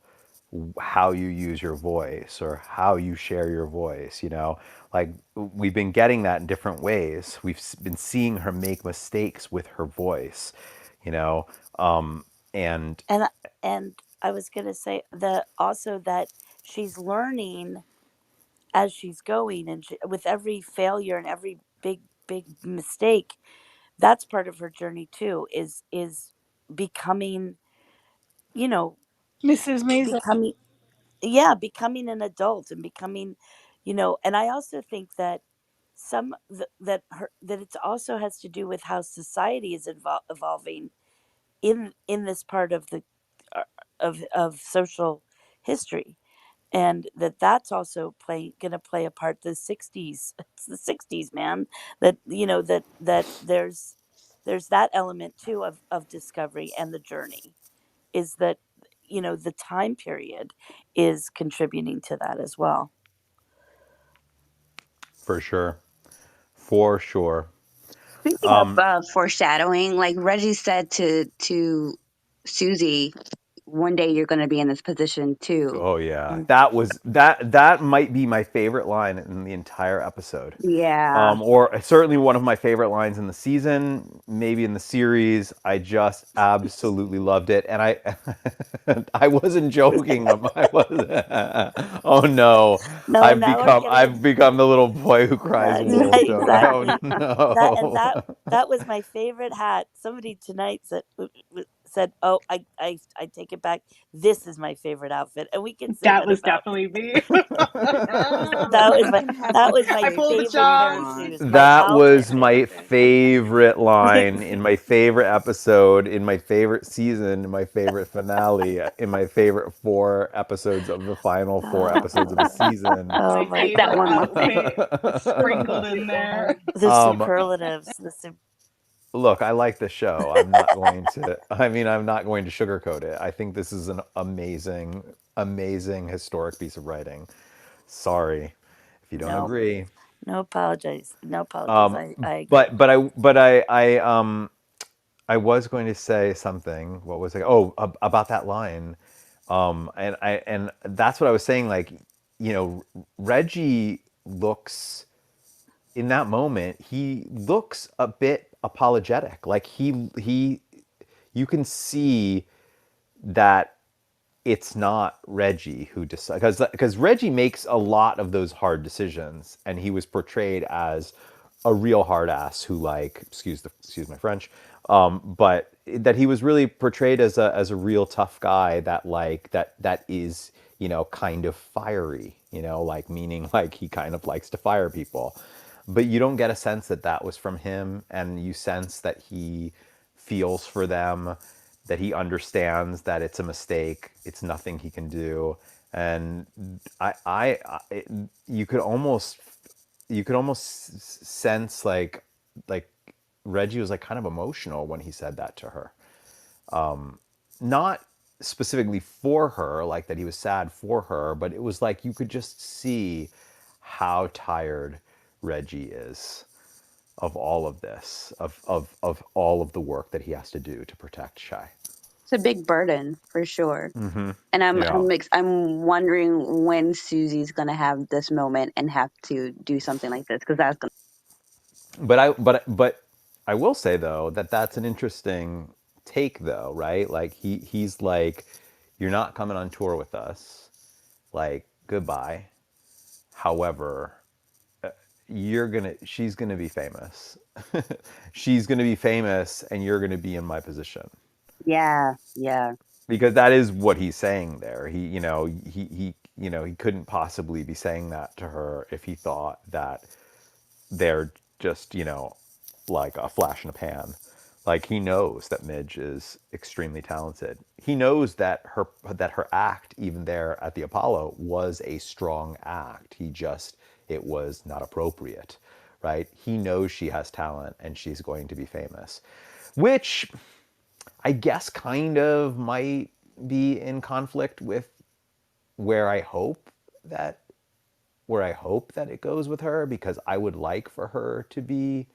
S4: how you use your voice or how you share your voice, like we've been getting that in different ways. We've been seeing her make mistakes with her voice, you know um and
S14: And I was going to say that also, that she's learning as she's going, and with every failure and every big mistake, that's part of her journey too, is becoming, you know
S5: Mrs. Maisel.
S14: becoming, yeah, becoming an adult, and becoming, and I also think that that it also has to do with how society is evolving in this part of the uh, of social history, and that's also going to play a part. The 60s, it's the 60s, man. That, that there's that element too of discovery, and the journey is that, the time period is contributing to that as well.
S4: for sure, for sure.
S13: Speaking of foreshadowing, like Reggie said to Susie, one day you're going to be in this position too.
S4: Oh yeah,
S14: Mm.
S4: that might be my favorite line in the entire episode,
S13: Yeah.
S4: or certainly one of my favorite lines in the season, maybe in the series. I just absolutely loved it, and I I wasn't joking. I was. Oh no,
S14: No,
S4: I've
S14: now I
S4: become
S14: get it.
S4: I've become the little boy who cries wolf.
S14: Right,
S4: Don't I? Oh
S14: exactly.
S4: no.
S14: That was my favorite hat. Somebody tonight said, "Oh, I take it back. This is my favorite outfit," and we can say
S6: That
S14: that
S6: was
S14: about.
S6: definitely me.
S14: That was
S13: I'm
S14: my
S13: gonna have
S14: that
S13: to
S14: was my
S6: I pulled the
S14: favorite pair of
S6: shots.
S13: on.
S14: shoes. My
S4: That
S14: outfit
S4: was
S14: favorite
S4: my
S14: pair of shoes.
S4: favorite line in my favorite episode, in my favorite season, in my favorite finale, in my favorite 4 episodes of the final 4 episodes of the season.
S14: Oh
S6: My
S14: my
S13: That
S6: favorite
S13: one
S14: god.
S13: more thing.
S6: outfit sprinkled in there.
S14: The
S4: um,
S14: superlatives.
S4: Look, I like the show. I'm not going to. I mean, I'm not going to sugarcoat it. I think this is an amazing, amazing historic piece of writing. Sorry if you don't
S14: No,
S4: agree.
S14: no apologies. No apologies. I agree.
S4: But I was going to say something. What was it? Oh, about that line. And that's what I was saying. Like, Reggie looks, in that moment, he looks a bit apologetic. Like you can see that it's not Reggie who decides, because Reggie makes a lot of those hard decisions, and he was portrayed as a real hard ass who, like, excuse my French, but that he was really portrayed as a real tough guy, that like that is, kind of fiery, like, meaning like he kind of likes to fire people, but you don't get a sense that that was from him, and you sense that he feels for them, that he understands that it's a mistake, it's nothing he can do, and you could almost sense like Reggie was like kind of emotional when he said that to her, not specifically for her, like that he was sad for her, but it was like you could just see how tired Reggie is of all of this, of all of the work that he has to do to protect Shy.
S13: It's a big burden for sure. And
S4: Yeah.
S13: I'm wondering when Susie's gonna have this moment and have to do something like this, because that's gonna.
S4: But I will say though that that's an interesting take though, right? Like he's like, you're not coming on tour with us, like, goodbye. However, she's gonna be famous. She's gonna be famous, and you're gonna be in my position,
S13: Yeah, yeah.
S4: because that is what he's saying there. He couldn't possibly be saying that to her if he thought that they're just, like a flash in a pan. Like he knows that Midge is extremely talented. He knows that her act, even there at the Apollo, was a strong act. It was not appropriate, right? He knows she has talent and she's going to be famous, which I guess kind of might be in conflict with where I hope that it goes with her, because I would like for her to be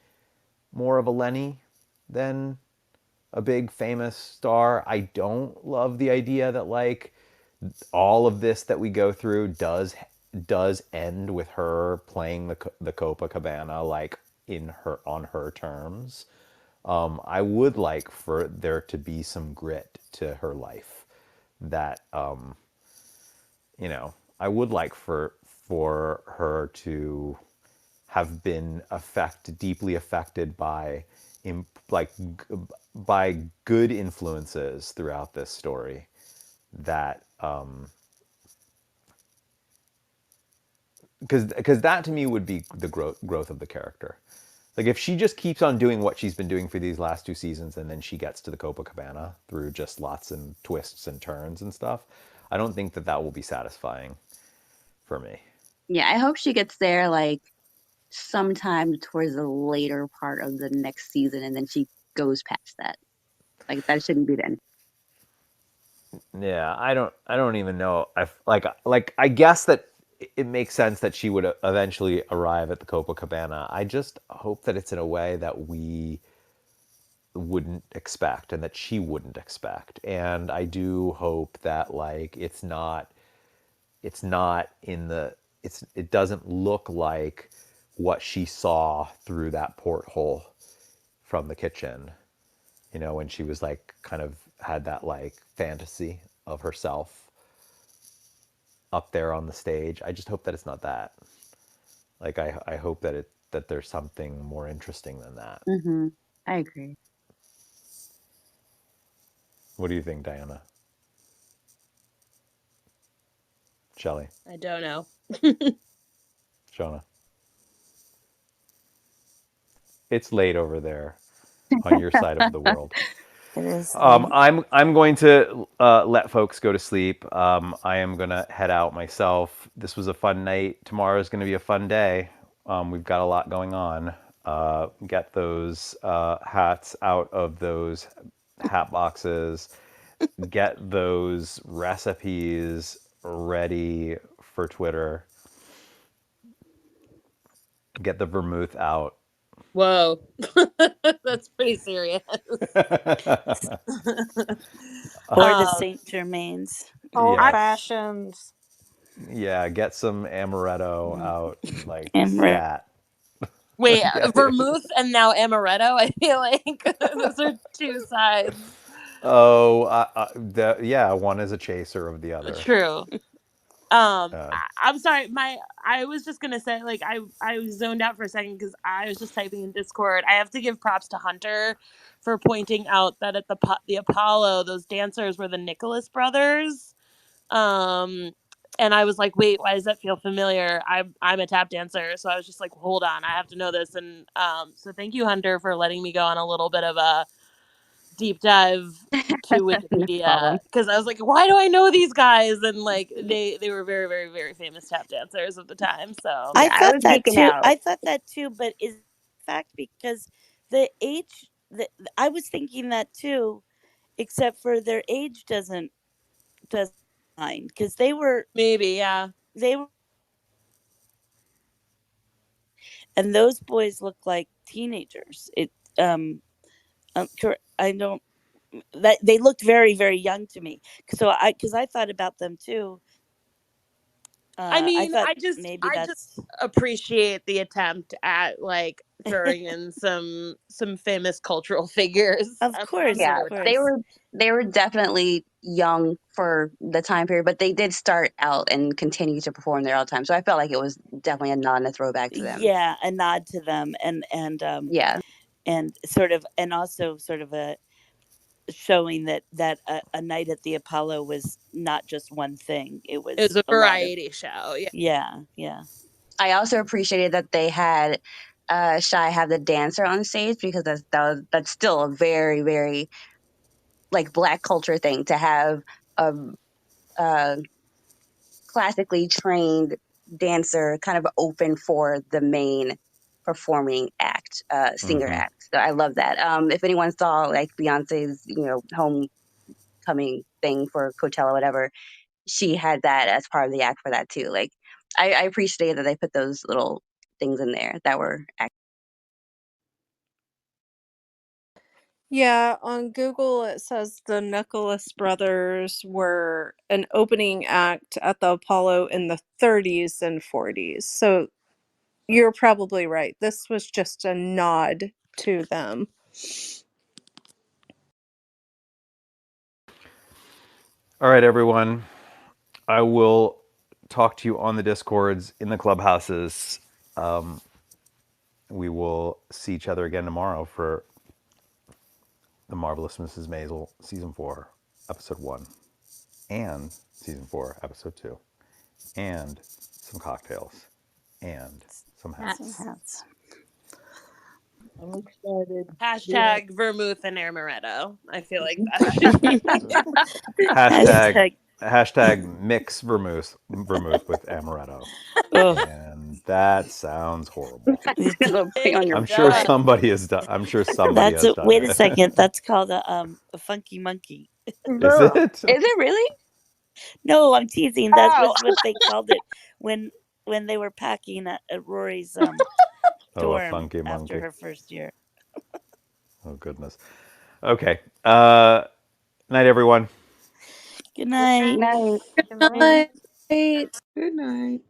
S4: more of a Lenny than a big famous star. I don't love the idea that like all of this that we go through does end with her playing the Copacabana like in her on her terms. I would like for there to be some grit to her life that I would like for her to have been deeply affected by like by good influences throughout this story, that because that to me would be the growth of the character. Like if she just keeps on doing what she's been doing for these last 2 seasons and then she gets to the Copacabana through just lots and twists and turns and stuff, I don't think that will be satisfying for me.
S13: Yeah, I hope she gets there like sometime towards the later part of the next season, and then she goes past that. Like that shouldn't be the end.
S4: Yeah, I don't even know. I guess that it makes sense that she would eventually arrive at the Copacabana. I just hope that it's in a way that we wouldn't expect and that she wouldn't expect. And I do hope that like it's not in the it doesn't look like what she saw through that porthole from the kitchen, when she was like kind of had that like fantasy of herself up there on the stage. I just hope that it's not that. Like I hope that there's something more interesting than that.
S13: Mm-hmm. I agree.
S4: What do you think, Diana? Shelley?
S11: I don't know.
S4: Shona? It's late over there on your side of the world.
S14: It is late.
S4: I'm going to let folks go to sleep. I am gonna head out myself. This was a fun night. Tomorrow is going to be a fun day. We've got a lot going on. Get those hats out of those hat boxes. Get those recipes ready for Twitter. Get the vermouth out.
S11: Whoa. That's pretty serious.
S14: Or the
S11: um,
S14: Saint Germain's.
S12: Old
S11: I,
S4: Yes.
S12: fashions.
S4: Yeah, get some amaretto out like
S14: And
S4: stat.
S11: wait,
S4: Okay.
S11: vermouth and now amaretto. I feel like those are two sides.
S4: Oh, yeah, one is a chaser of the other.
S11: True.
S4: Uh,
S11: I'm sorry. I was just gonna say, like, I was zoned out for a second because I was just typing in Discord. I have to give props to Hunter for pointing out that at the Apollo, those dancers were the Nicholas brothers. Um, and I was like, wait, why does that feel familiar? I'm a tap dancer, so I was just like, hold on, I have to know this. And so thank you, Hunter, for letting me go on a little bit of a deep dive to
S13: No
S11: Wikipedia,
S13: problem.
S11: because I was like, why do I know these guys? And like they were very, very, very famous tap dancers of the time. So
S13: Yeah,
S14: I
S13: I
S14: thought
S13: was
S14: that
S13: geeking
S14: too.
S13: out.
S14: But is fact because the age that I was thinking that too, except for their age doesn't mind because
S11: maybe, yeah.
S14: they were and those boys look like teenagers. I don't that they looked very very young to me. So I thought about them too.
S11: I
S14: I
S11: mean,
S14: thought
S11: I
S14: maybe
S11: just
S14: that's
S11: appreciate the attempt at like throwing in some famous cultural figures
S14: of
S11: on
S14: course,
S11: the
S13: Yeah,
S14: of
S11: vortex.
S14: course.
S13: they were definitely young for the time period, but they did start out and continue to perform there all the time. So I felt like it was definitely a nod and a throwback to them.
S14: Yeah, a nod to them,
S13: Yeah,
S14: and sort of, and also sort of a showing that a night at the Apollo was not just one thing. It
S11: It was
S14: was
S11: a
S14: a lot of
S11: variety show. Yeah.
S14: yeah, yeah.
S13: I also appreciated that they had Shy have the dancer on stage because that's still a very, very like Black culture thing to have a, a classically trained dancer kind of open for the main performing act, singer
S4: Mm-hmm.
S13: act. So I love that. If anyone saw like Beyonce's, homecoming thing for Coachella, whatever, she had that as part of the act for that too. Like, I appreciate that they put those little things in there that were.
S2: Yeah, on Google it says the Nicholas brothers were an opening act at the Apollo in the 30s and 40s. So you're probably right. This was just a nod to them.
S4: All right, everyone. I will talk to you on the Discords, in the clubhouses. We will see each other again tomorrow for The Marvelous Mrs. Maisel, Season 4, Episode 1, and Season 4, Episode 2, and some cocktails, and some
S12: Some
S10: Hats.
S4: hats.
S12: hats.
S14: I'm excited. Yeah.
S11: Hashtag vermouth and amaretto. I feel like that should be.
S4: Hashtag,
S14: Hashtag.
S4: hashtag mix vermouth with amaretto.
S14: Oh,
S4: And that sounds horrible.
S13: It'll be on
S11: It
S13: your
S4: I'm sure
S11: does.
S13: brain.
S4: somebody has done. I'm sure somebody
S14: that's
S4: has
S14: a
S4: done
S14: wait a
S4: it.
S14: second. That's called a funky monkey.
S4: Is
S13: Ugh.
S4: it?
S13: Is it really?
S14: No, I'm teasing. That
S13: Oh,
S14: was what they called it when they were packing at Rory's
S4: Oh, a
S14: dorm
S4: funky
S14: after
S4: monkey.
S14: her first year.
S4: Oh goodness. Okay. Night, everyone.
S14: Good
S10: Good
S14: night.
S10: night.
S13: night.
S12: Good
S2: Good
S12: night.
S2: night.
S9: Good night.